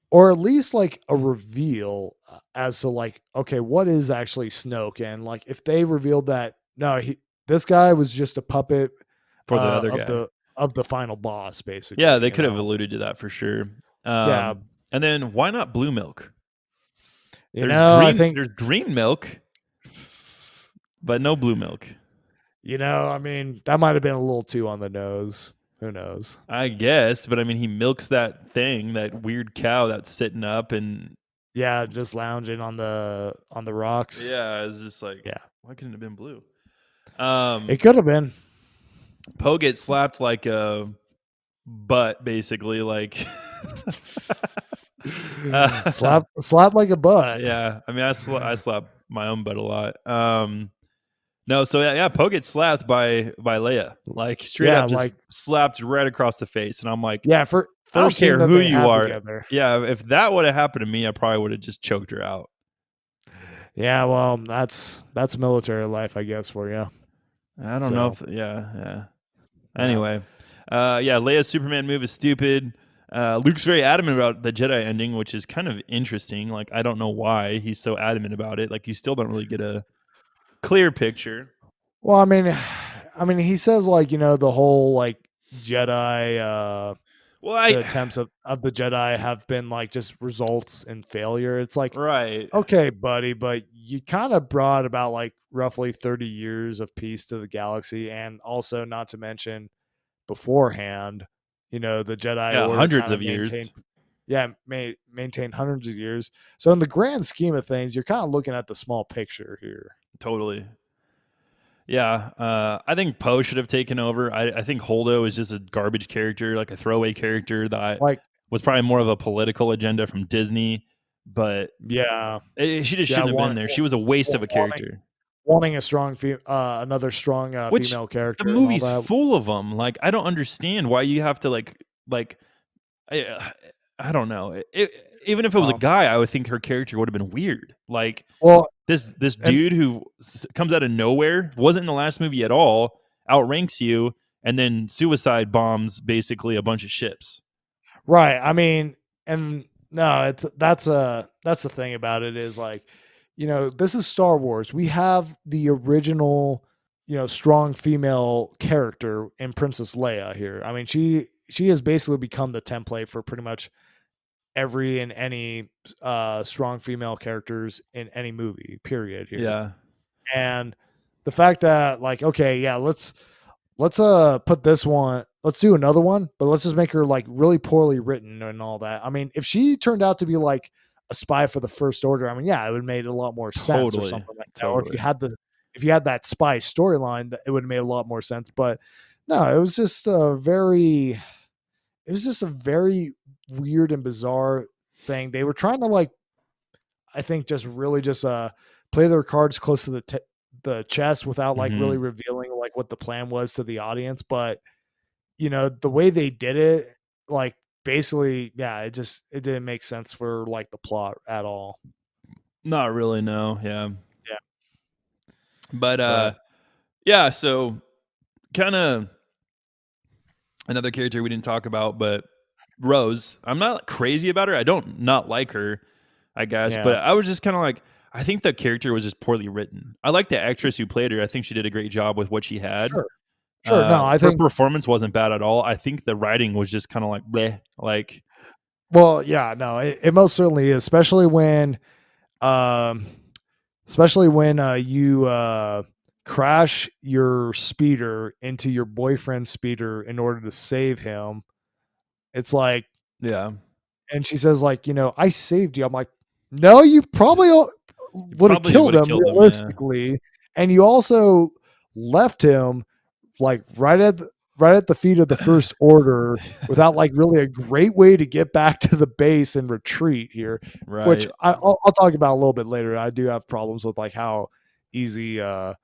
B: or at least like a reveal as to like, okay, what is actually Snoke? And like if they revealed that no, this guy was just a puppet
A: for the other
B: of
A: guy.
B: the final boss,
A: Yeah,
B: basically,
A: they could have alluded to that for sure.
B: Yeah,
A: And then why not blue milk?
B: I think
A: There's green milk, but no blue milk.
B: I mean, that might have been a little too on the nose. Who knows?
A: I guess, but I mean, he milks that thing, that weird cow that's sitting up, and
B: Yeah, just lounging on the rocks.
A: yeah, it's just like,
B: Yeah,
A: why couldn't it have been blue?
B: it could have been.
A: Poe gets slapped like a butt, basically. Like,
B: Slap like a butt.
A: yeah. I mean, I slap my own butt a lot. No, so yeah, Poe gets slapped by Leia, like straight
B: Yeah,
A: up, just
B: like
A: slapped right across the face, and I'm like,
B: yeah, for
A: I don't
B: first scene
A: care
B: that
A: who
B: they
A: you
B: have
A: are.
B: together.
A: Yeah, if that would have happened to me, I probably would have just choked her out.
B: Yeah, well, that's military life, I guess, for you.
A: I don't know
B: So
A: if yeah.
B: yeah.
A: Anyway, yeah, Leia's Superman move is stupid. Luke's very adamant about the Jedi ending, which is kind of interesting. Like, I don't know why he's so adamant about it. Like, you still don't really get a clear picture.
B: Well, he says like the whole like Jedi,
A: Well,
B: the attempts of the Jedi have been like just results in failure. It's like,
A: right,
B: okay, buddy, but you kind of brought about like roughly 30 years of peace to the galaxy, and also not to mention beforehand, the Jedi
A: yeah,
B: Order
A: hundreds
B: kind of
A: of years,
B: maintained hundreds of years. So in the grand scheme of things, you're kind of looking at the small picture here.
A: totally. Yeah, I think Poe should have taken over. I think Holdo is just a garbage character, like a throwaway character that
B: Like,
A: was probably more of a political agenda from Disney, but
B: yeah,
A: she just
B: yeah,
A: shouldn't have been there. She was a waste of a
B: wanting
A: character.
B: wanting another strong
A: Which
B: female
A: the
B: character and all
A: movie's
B: that.
A: full of them. Like, I don't understand why you have to like I, I don't know. Even if it was a
B: Well,
A: guy, I would think her character would have been weird. Like
B: well,
A: this
B: and
A: dude who comes out of nowhere, wasn't in the last movie at all, outranks you, and then suicide bombs basically a bunch of ships.
B: right. I mean, and no, that's the thing about it is like, this is Star Wars. We have the original, strong female character in Princess Leia here. I mean, she has basically become the template for pretty much every and any strong female characters in any movie, period here.
A: Yeah,
B: And the fact that like, okay, yeah, let's put this one, let's do another one, but let's just make her like really poorly written and all that. I mean, if she turned out to be like a spy for the First Order, I mean, yeah, it would have made a lot more sense or
A: Totally.
B: something like that. Or
A: Totally.
B: if you had that spy storyline, it would have made a lot more sense. But no, it was just a very weird and bizarre thing. They were trying to like, I think, just really just play their cards close to the chest without like really
A: Mhm.
B: revealing like what the plan was to the audience. But the way they did it, like basically, yeah, it didn't make sense for like the plot at all.
A: Not really, no, yeah.
B: Yeah,
A: But,
B: but
A: yeah, so kinda another character we didn't talk about, but Rose, I'm not crazy about her. I don't not like her, I guess,
B: yeah,
A: but I was just kinda like I think the character was just poorly written. I like the actress who played her. I think she did a great job with what she had.
B: sure, sure. No, I
A: Her
B: think,
A: performance wasn't bad at all. I think the writing was just kinda like bleh, like
B: well, yeah, no, it most certainly is, um, especially when you crash your speeder into your boyfriend's speeder in order to save him. It's like,
A: yeah.
B: and she says like, I saved you. I'm like, no, you probably
A: You
B: would have
A: probably
B: killed
A: would have
B: him
A: killed him, yeah.
B: realistically, and you also left him like right at the feet of the First Order without like really a great way to get back to the base and retreat here, which
A: Right.
B: I'll talk about a little bit later. I do have problems with like how easy Finn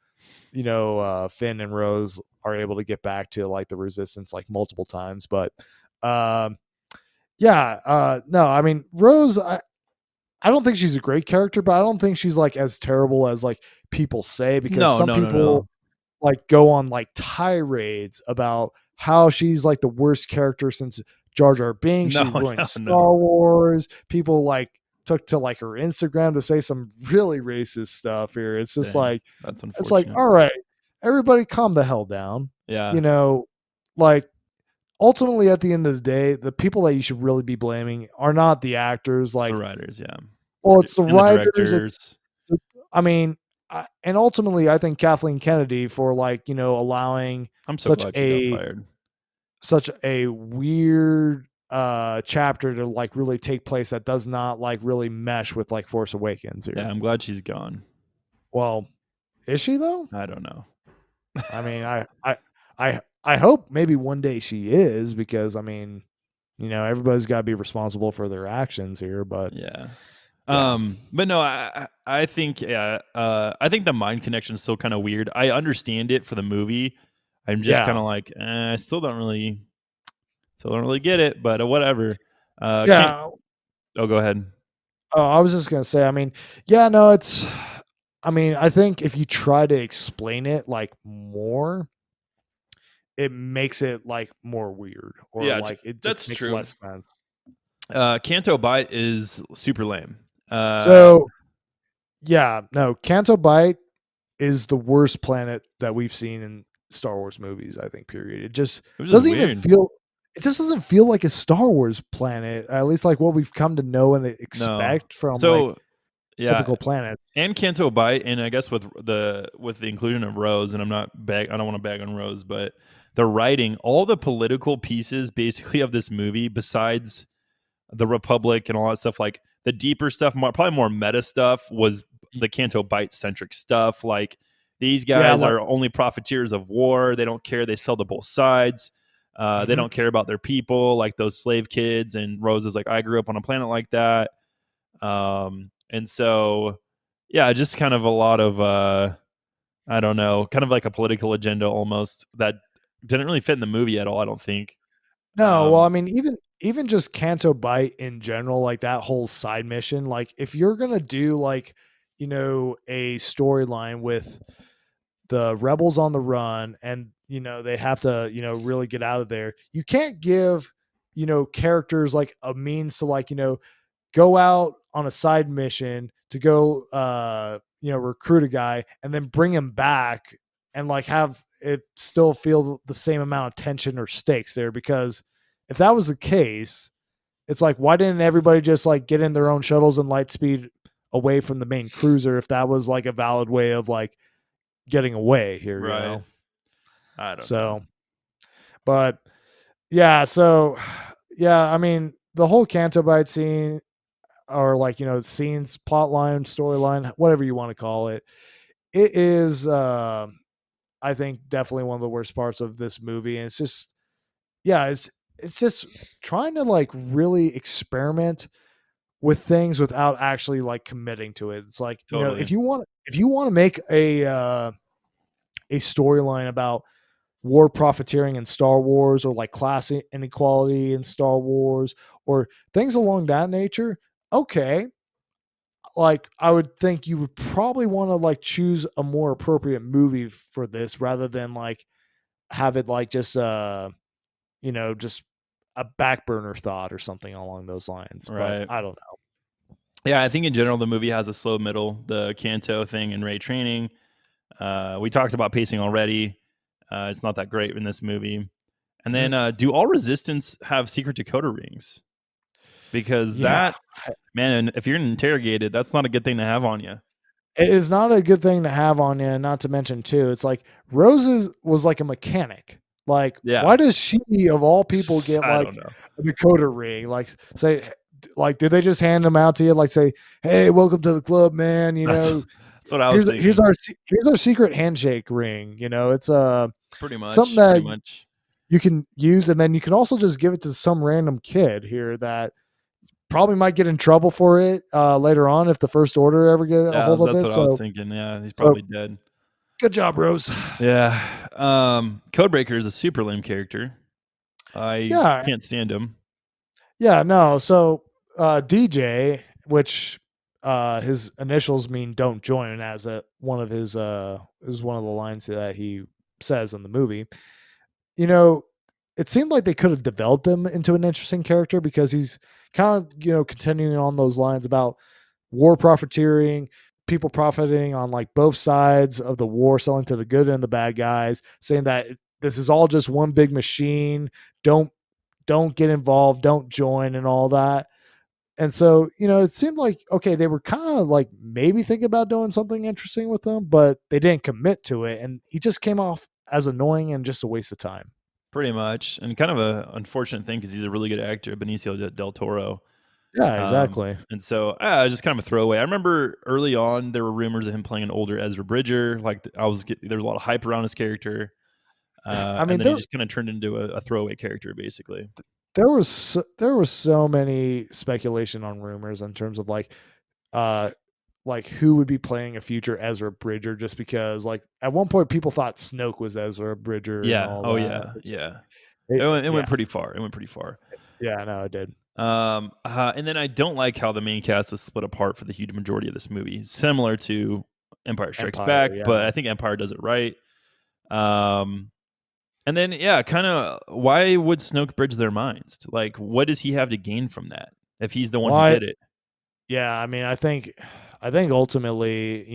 B: and Rose are able to get back to like the Resistance like multiple times, but um yeah, no, I mean Rose, I don't think she's a great character, but I don't think she's like as terrible as like people say, because
A: No,
B: some
A: no, no,
B: people
A: no.
B: like go on like tirades about how she's like the worst character since Jar Jar Binks.
A: No,
B: She ruined
A: no,
B: Star
A: no.
B: Wars. People like took to like her Instagram to say some really racist stuff here.
A: Dang, that's
B: It's like,
A: unfortunate.
B: all right, everybody calm the hell down.
A: Yeah,
B: You know, like ultimately at the end of the day, the people that you should really be blaming are not the actors.
A: it's the
B: Like,
A: writers, yeah.
B: well, it's the
A: And the
B: writers.
A: directors.
B: I mean, and ultimately, I think Kathleen Kennedy for like allowing
A: I'm so
B: such
A: glad she got
B: a
A: fired.
B: such a weird chapter to like really take place that does not like really mesh with like Force Awakens
A: Yeah,
B: here.
A: I'm glad she's gone.
B: Well, is she though?
A: I don't know.
B: I mean, I hope maybe one day she is, because I mean, everybody's got to be responsible for their actions here, but
A: Yeah.
B: yeah.
A: But no, I think I think the mind connection is still kind of weird. I understand it for the movie. I'm just kind
B: Yeah.
A: of like, I still don't really get it, but whatever. Can't.
B: Yeah.
A: Oh, go ahead.
B: Oh, I was just going to say, I mean, yeah, no, I mean, I think if you try to explain it like more, it makes it like more weird, or
A: Yeah,
B: like it just
A: that's
B: makes
A: true.
B: less sense.
A: Canto Bite is super lame.
B: So, yeah, no, Canto Bight is the worst planet that we've seen in Star Wars movies, I think, period. It just
A: It was just
B: doesn't even
A: weird.
B: feel it just doesn't feel like a Star Wars planet, at least like what we've come to know and
A: No.
B: expect from like
A: So yeah,
B: typical planets.
A: and Canto Bite, and I guess with the inclusion of Rose, and I don't want to bag on Rose, but the writing, all the political pieces basically of this movie, besides the Republic and all that stuff, like the deeper stuff, probably more meta stuff, was the Canto Bite centric stuff. Like these
B: Yeah,
A: guys
B: like
A: are only profiteers of war. They don't care. They sell to both sides. They
B: mhm.
A: don't care about their people, like those slave kids. And Rose is like, I grew up on a planet like that. And so, yeah, just kind of a lot of, I don't know, kind of like a political agenda almost that didn't really fit in the movie at all, I don't think.
B: No, well, I
A: Um,
B: mean, even just Canto Bight in general, like that whole side mission, like if you're gonna do like, a storyline with the rebels on the run, and they have to really get out of there, you can't give characters like a means to like go out on a side mission to go recruit a guy and then bring him back and like have it still feel the same amount of tension or stakes there. Because if that was the case, it's like, why didn't everybody just like get in their own shuttles and light speed away from the main cruiser, if that was like a valid way of like getting away here,
A: right. I don't know.
B: so but yeah, so yeah, I mean, the whole Canto Bight scene, or like, scenes, plot line, storyline, whatever you want to call it. It is, I think, definitely one of the worst parts of this movie. And it's just, yeah, it's just trying to like really experiment with things without actually like committing to it. It's like,
A: Totally.
B: if you want to make a storyline about war profiteering in Star Wars, or like class inequality in Star Wars, or things along that nature, okay, like I would think you would probably want to like choose a more appropriate movie for this, rather than like have it like just a back burner thought or something along those lines. But
A: Right.
B: I don't know.
A: Yeah, I think in general the movie has a slow middle. The Kanto thing and Ray training. We talked about pacing already. It's not that great in this movie. And then, do all Resistance have secret decoder rings? Because
B: Yeah,
A: that, man, if you're interrogated, that's not a good thing to have on you.
B: it is not a good thing to have on you. Not to mention too, it's like Roses was like a mechanic. Like,
A: Yeah.
B: why does she of all people get
A: I
B: like
A: don't know.
B: a decoder ring? Like, say, like, did they just hand them out to you? Like, say, hey, welcome to the club, man.
A: That's what I was
B: Here's
A: thinking.
B: our secret handshake ring. It's
A: Pretty
B: something
A: much. Pretty
B: that
A: much.
B: you can use, and then you can also just give it to some random kid here that probably might get in trouble for it later on if the First Order ever get a
A: Yeah,
B: hold of
A: that's
B: it.
A: what I was
B: So,
A: thinking. Yeah, he's
B: so
A: probably dead.
B: good job, Rose.
A: Yeah. Codebreaker is a super lame character. I
B: Yeah,
A: can't stand him.
B: yeah, no. So DJ, which his initials mean "don't join," as one of his is one of the lines that he says in the movie. You know, it seemed like they could have developed him into an interesting character, because he's kind of continuing on those lines about war profiteering, people profiting on like both sides of the war, selling to the good and the bad guys, saying that this is all just one big machine. Don't don't get involved, don't join, and all that. And so, it seemed like, okay, they were kind of like maybe thinking about doing something interesting with him, but they didn't commit to it. And he just came off as annoying and just a waste of time.
A: Pretty much. And kind of a unfortunate thing because he's a really good actor, Benicio del Toro.
B: Yeah, exactly.
A: And so it was just kind of a throwaway. I remember early on there were rumors of him playing an older Ezra Bridger. Like there was a lot of hype around his character,
B: I
A: and
B: mean,
A: then he just kind of turned into a throwaway character, basically.
B: there was so many speculation on rumors in terms of uh like who would be playing a future Ezra Bridger, just because like at one point people thought Snoke was Ezra Bridger and
A: Yeah.
B: all
A: Oh
B: that.
A: yeah. Yeah. It
B: Yeah,
A: went pretty far. It went pretty far.
B: yeah, no, it did.
A: And then I don't like how the main cast is split apart for the huge majority of this movie, similar to Empire Strikes
B: Empire,
A: Back, but
B: yeah.
A: I think Empire does it right. Um, and then yeah, kind of why would Snoke bridge their minds? Like, what does he have to gain from that if he's the one who
B: Why?
A: did it?
B: Yeah, I mean, I think ultimately,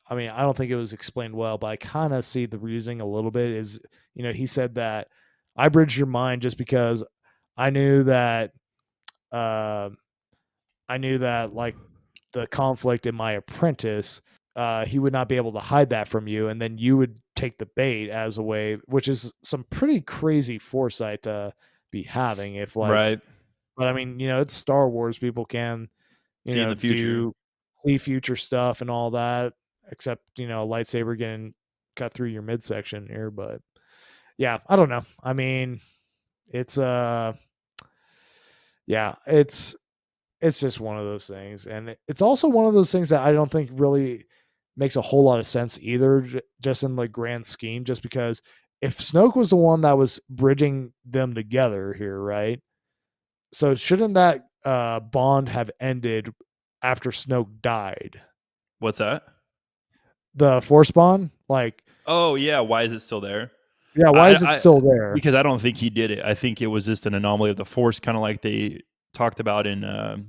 B: I mean, I don't think it was explained well, but I kind of see the reasoning a little bit. Is he said that I bridged your mind just because I knew that uh, like the conflict in my apprentice, he would not be able to hide that from you, and then you would take the bait as a way, which is some pretty crazy foresight to be having. If like,
A: Right.
B: but I mean, it's Star Wars. People can
A: See in the future.
B: do see future stuff and all that, except, a lightsaber getting cut through your midsection here. But yeah, I don't know. I mean, it's yeah, it's just one of those things. And it's also one of those things that I don't think really makes a whole lot of sense either, just in the grand scheme, just because if Snoke was the one that was bridging them together here, right? So shouldn't that bond have ended after Snoke died?
A: What's that?
B: The Force bond, like,
A: Oh yeah, why is it still there?
B: yeah, why is it
A: I
B: still there?
A: because I don't think he did it. I think it was just an anomaly of the Force, kind of like they talked about in the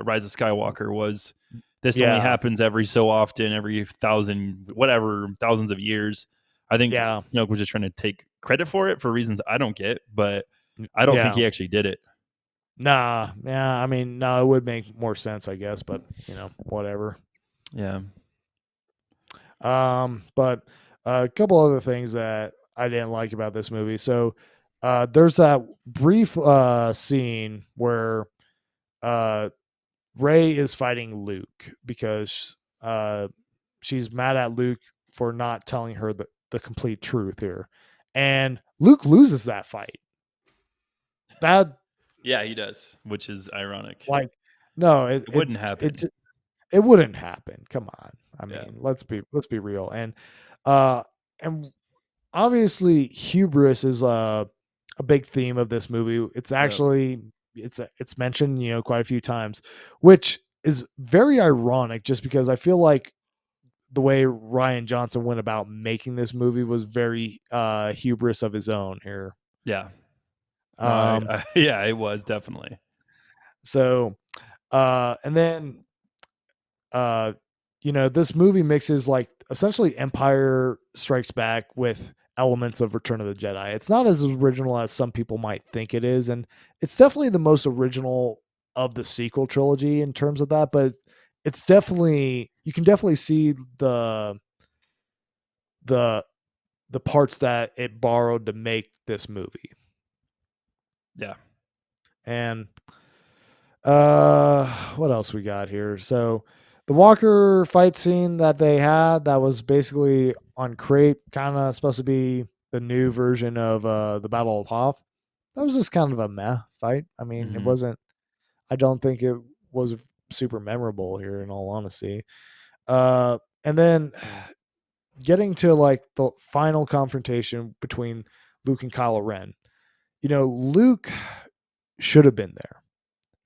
A: Rise of Skywalker. Was this only
B: Yeah,
A: happens every so often, every thousands of years? I think
B: yeah,
A: Snoke was just trying to take credit for it for reasons I don't get, but I don't think
B: yeah.
A: he actually did it.
B: Nah, yeah. I mean, no, it would make more sense, I guess, but whatever.
A: Yeah.
B: But a couple other things that I didn't like about this movie. So, there's that brief scene where uh Rey is fighting Luke because she's mad at Luke for not telling her the complete truth here. And Luke loses that fight. That
A: Yeah, he does, which is ironic.
B: like no,
A: It wouldn't happen.
B: it wouldn't happen. Come on. I
A: Yeah.
B: mean, let's be real. Uh and obviously hubris is a big theme of this movie. It's
A: Yep.
B: actually it's mentioned, quite a few times, which is very ironic just because I feel like the way Ryan Johnson went about making this movie was very hubris of his own here.
A: Yeah. No,
B: Um
A: yeah, it was definitely.
B: so and then uh this movie mixes like essentially Empire Strikes Back with elements of Return of the Jedi. It's not as original as some people might think it is, and it's definitely the most original of the sequel trilogy in terms of that, but it's definitely you can definitely see the the parts that it borrowed to make this movie.
A: Yeah.
B: And what else we got here? So the Walker fight scene that they had that was basically on Crate, kind of supposed to be the new version of the Battle of Hoth. That was just kind of a meh fight. I mean, it
A: Hmm.
B: wasn't. I don't think it was super memorable here, in all honesty. And then getting to like the final confrontation between Luke and Kylo Ren. Luke should have been there.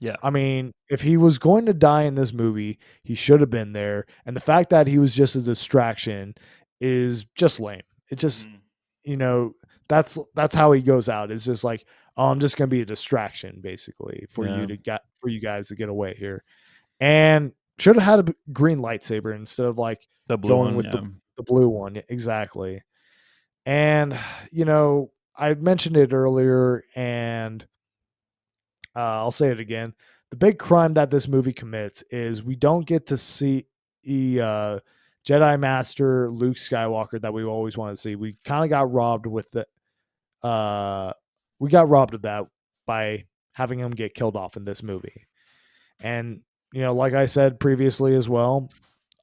A: Yeah.
B: I mean, if he was going to die in this movie, he should have been there. And the fact that he was just a distraction is just lame. It just,
A: Hmm.
B: you know, that's how he goes out. It's just like, oh, I'm just gonna be a distraction, basically,
A: Yeah.
B: for you guys to get away here. And should have had a green lightsaber instead of like
A: The blue
B: going
A: one.
B: with
A: Yeah.
B: the blue one. Exactly. And I mentioned it earlier, and I'll say it again. The big crime that this movie commits is we don't get to see Jedi Master Luke Skywalker that we always want to see. We kind of got robbed with the we got robbed of that by having him get killed off in this movie. And like I said previously as well,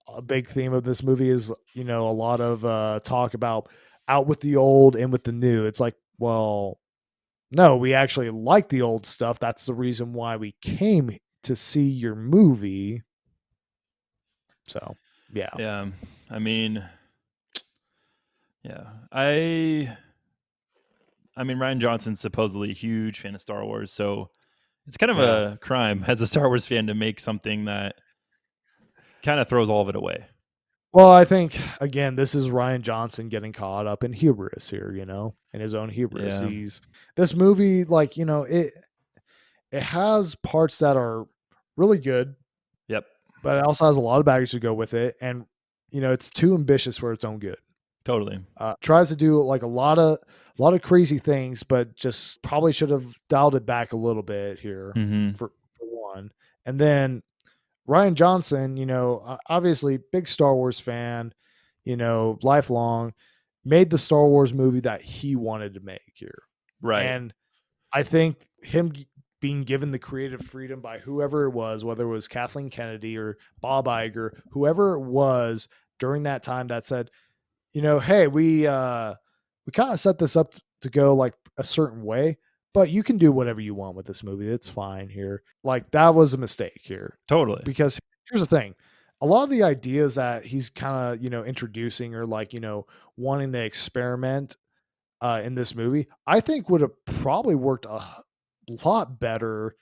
B: a big theme of this movie is a lot of talk about out with the old, in with the new. It's like, well, no, we actually like the old stuff. That's the reason why we came to see your movie. So, yeah.
A: Yeah. I mean, yeah. I mean, Ryan Johnson's supposedly a huge fan of Star Wars, so it's kind of
B: Yeah.
A: a crime as a Star Wars fan to make something that kind of throws all of it away.
B: Well, I think again, this is Ryan Johnson getting caught up in hubris here, in his own hubris.
A: Yeah.
B: He's this movie, like, it has parts that are really good,
A: Yep.
B: but it also has a lot of baggage to go with it. And, it's too ambitious for its own good.
A: Totally.
B: Tries to do like a lot of crazy things, but just probably should have dialed it back a little bit here
A: Hmm.
B: for one. And then Ryan Johnson, obviously big Star Wars fan, lifelong, made the Star Wars movie that he wanted to make here.
A: Right.
B: And I think him being given the creative freedom by whoever it was, whether it was Kathleen Kennedy or Bob Iger, whoever it was during that time that said, hey, we kind of set this up to go like a certain way, but you can do whatever you want with this movie. It's fine here. Like that was a mistake here
A: Totally.
B: because here's the thing. A lot of the ideas that he's kind of, introducing or like, wanting to experiment in this movie, I think would have probably worked a lot better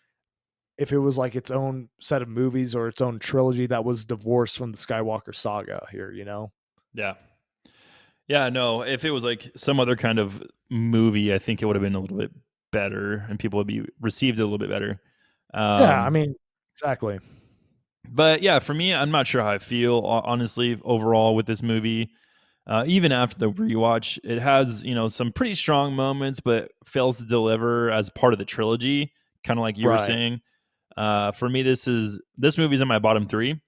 B: if it was like its own set of movies or its own trilogy that was divorced from the Skywalker saga here.
A: Yeah. Yeah. No, if it was like some other kind of movie, I think it would have been a little bit better and people would be received it a little bit better.
B: Yeah, I
A: Um,
B: mean, exactly.
A: but yeah, for me, I'm not sure how I feel honestly overall with this movie. Even after the rewatch, it has some pretty strong moments, but fails to deliver as part of the trilogy. Kind of like you were
B: Right.
A: saying. For me, this movie's in my bottom three,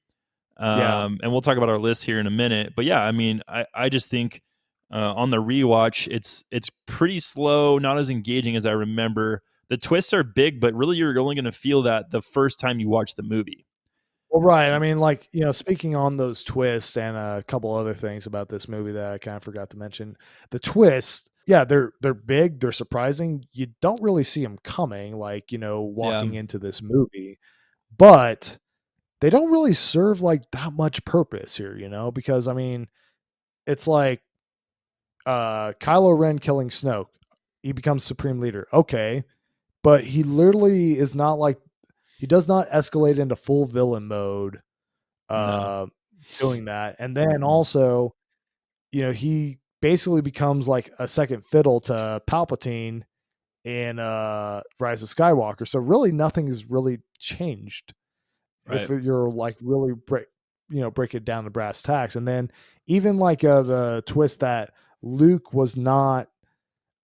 B: Yeah.
A: and we'll talk about our list here in a minute. But yeah, I mean, I just think on the rewatch, it's pretty slow, not as engaging as I remember. The twists are big, but really, you're only going to feel that the first time you watch the movie.
B: Well, right. I mean, like, speaking on those twists and a couple other things about this movie that I kind of forgot to mention. The twists, yeah, they're big, they're surprising. You don't really see them coming, like,
A: Yeah,
B: walking into this movie, but they don't really serve like that much purpose here, because I mean, it's like Kylo Ren killing Snoke. He becomes supreme leader. Okay, but he literally is not like he does not escalate into full villain mode
A: no,
B: uh doing that. And then also, he basically becomes like a second fiddle to Palpatine in Rise of Skywalker. So really nothing has really changed if
A: right,
B: you're like really break it down to brass tacks. And then even like the twist that Luke was not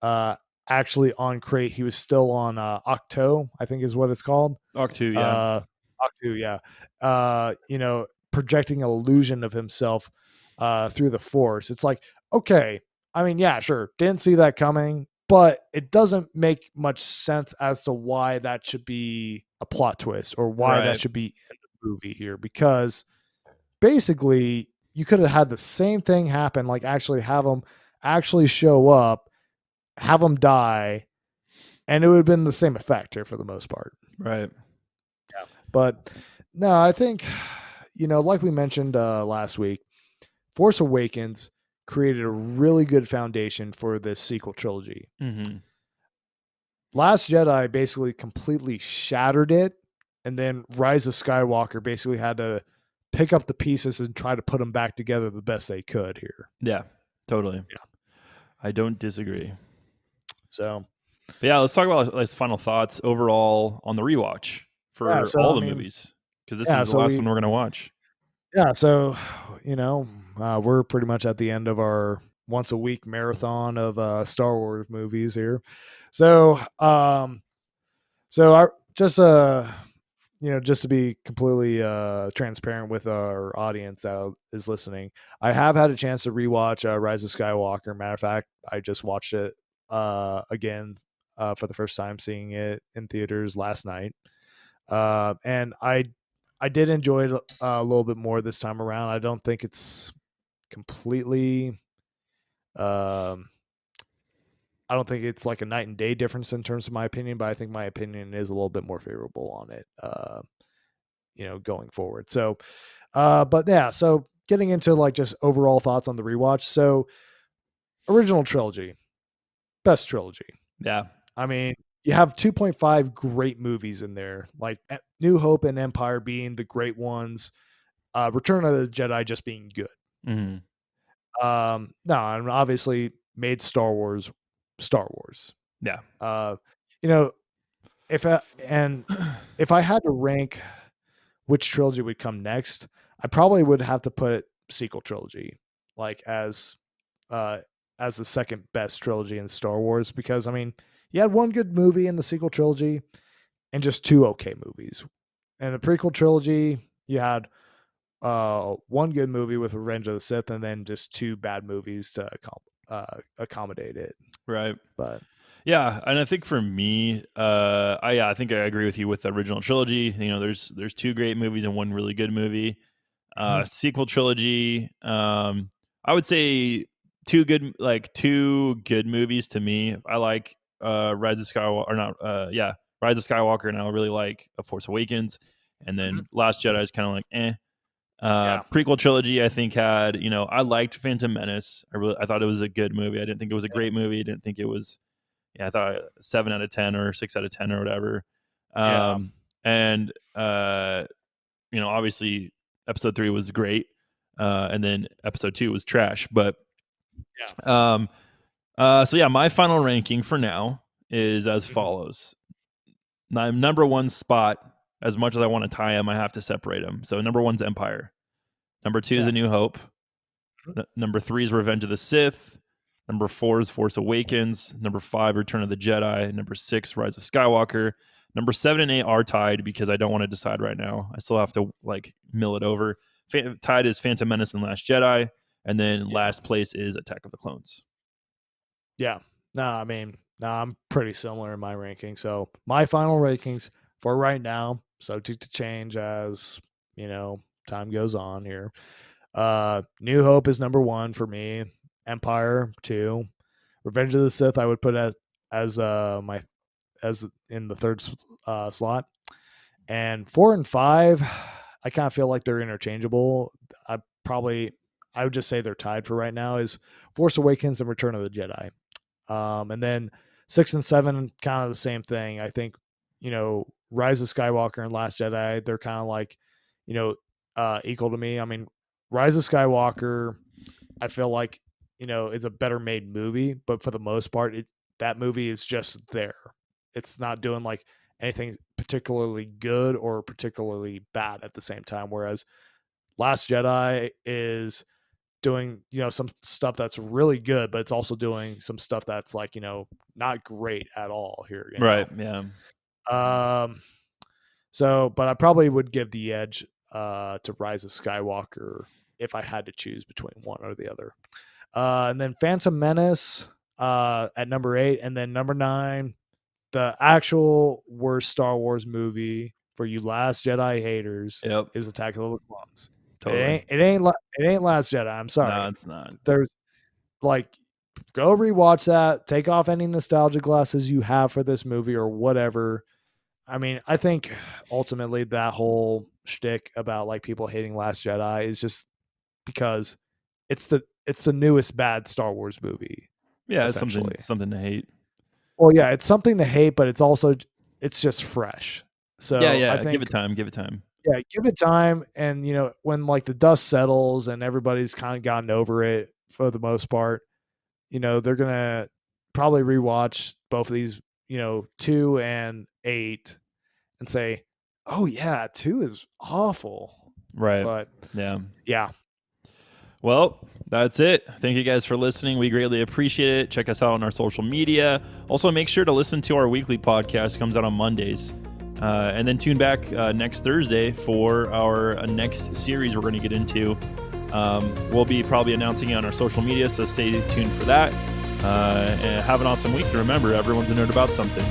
B: uh actually on Crate, he was still on Octo, I think is what it's called.
A: Octu, yeah,
B: uh Octo, yeah. Projecting an illusion of himself through the Force. It's like, okay, I mean, yeah, sure, didn't see that coming, but it doesn't make much sense as to why that should be a plot twist or why that
A: right,
B: should be in the movie here, because basically you could have had the same thing happen, like actually have them actually show up, have them die, and it would have been the same effect here for the most part.
A: right.
B: But no, I think, like we mentioned last week, Force Awakens created a really good foundation for this sequel trilogy.
A: Hmm.
B: Last Jedi basically completely shattered it, and then Rise of Skywalker basically had to pick up the pieces and try to put them back together the best they could here.
A: Yeah, totally.
B: Yeah.
A: I don't disagree.
B: So,
A: But yeah, let's talk about like final thoughts overall on the rewatch
B: yeah.
A: for
B: So,
A: all
B: I
A: the
B: mean,
A: movies because this
B: yeah.
A: is the
B: So
A: last one we're gonna watch.
B: yeah. So, we're pretty much at the end of our once a week marathon of Star Wars movies here. So, I just just to be completely transparent with our audience that is listening, I have had a chance to rewatch Rise of Skywalker. Matter of fact, I just watched it again for the first time, seeing it in theaters last night, and I did enjoy it a little bit more this time around. I don't think it's completely. Um, I don't think it's like a night and day difference in terms of my opinion, but I think my opinion is a little bit more favorable on it. Going forward. So, but yeah, so getting into like just overall thoughts on the rewatch. So, original trilogy, best trilogy.
A: Yeah.
B: I mean, you have 2.5 great movies in there, like New Hope and Empire being the great ones, Return of the Jedi just being good.
A: Hmm.
B: No, and obviously made Star Wars.
A: Yeah.
B: Uh, you know, if I had to rank which trilogy would come next, I probably would have to put sequel trilogy like uh as the second best trilogy in Star Wars, because I mean, you had one good movie in the sequel trilogy and just two okay movies. In the prequel trilogy, you had one good movie with Revenge of the Sith and then just two bad movies to accommodate it.
A: Right.
B: But
A: Yeah, and I think for me, I think I agree with you with the original trilogy. You know, there's two great movies and one really good movie.
B: mhm,
A: Sequel trilogy, I would say two good movies to me. I like Rise of Skywalker, or not, yeah, Rise of Skywalker, and I really like A Force Awakens, and
B: mhm,
A: then Last Jedi is kind of like eh.
B: yeah,
A: Prequel trilogy, I think had I liked Phantom Menace. I thought it was a good movie. I didn't think it was a great movie. I didn't think it was I thought 7 out of 10 or 6 out of 10 or whatever.
B: yeah,
A: Um, and obviously episode 3 was great, and then episode 2 was trash. But
B: yeah,
A: um, so yeah, my final ranking for now is as
B: mhm,
A: follows. My number one spot, as much as I want to tie them, I have to separate them. So number one's Empire. Number two is
B: yeah,
A: A New Hope.
B: mhm,
A: Number three is Revenge of the Sith. Number four is Force Awakens. Number five, Return of the Jedi. Number six, Rise of Skywalker. Number seven and eight are tied because I don't want to decide right now. I still have to mill it over. Tied is Phantom Menace and Last Jedi, and then
B: yeah.
A: last place is Attack of the Clones.
B: Yeah. No, I mean, no, I'm pretty similar in my ranking. So my final rankings for right now, subject to change as time goes on here. New Hope is number 1 for me. Empire 2. Revenge of the Sith I would put as in the third slot. And 4 and 5, I kind of feel like they're interchangeable. I would just say they're tied for right now is Force Awakens and Return of the Jedi. And then 6 and 7, kind of the same thing. I think, Rise of Skywalker and Last Jedi, they're kind of like, equal to me. I mean, Rise of Skywalker, I feel like, it's a better made movie, but for the most part, that movie is just there. It's not doing like anything particularly good or particularly bad at the same time. Whereas Last Jedi is doing, some stuff that's really good, but it's also doing some stuff that's like, not great at all here.
A: Right. Yeah.
B: So, but I probably would give the edge to Rise of Skywalker if I had to choose between one or the other. And then Phantom Menace at number 8, and then number 9, the actual worst Star Wars movie for you Last Jedi haters is Attack of the Clones.
A: Totally.
B: It ain't Last Jedi. I'm sorry.
A: No, it's not.
B: There's like, go rewatch that. Take off any nostalgia glasses you have for this movie or whatever. I mean, I think ultimately that whole shtick about like people hating Last Jedi is just because it's the newest bad Star Wars movie.
A: Yeah, it's something to hate.
B: Well, yeah, it's something to hate, but it's just fresh. So
A: yeah,
B: I think,
A: give it time.
B: Yeah, give it time, and when like the dust settles and everybody's kind of gotten over it for the most part, they're gonna probably rewatch both of these, 2 and 8, and say, "Oh yeah, 2 is awful."
A: Right.
B: But
A: yeah. Well, that's it. Thank you guys for listening. We greatly appreciate it. Check us out on our social media. Also, make sure to listen to our weekly podcast. It comes out on Mondays. And then tune back next Thursday for our next series we're going to get into. We'll be probably announcing it on our social media, so stay tuned for that. And have an awesome week. And remember, everyone's a nerd about something.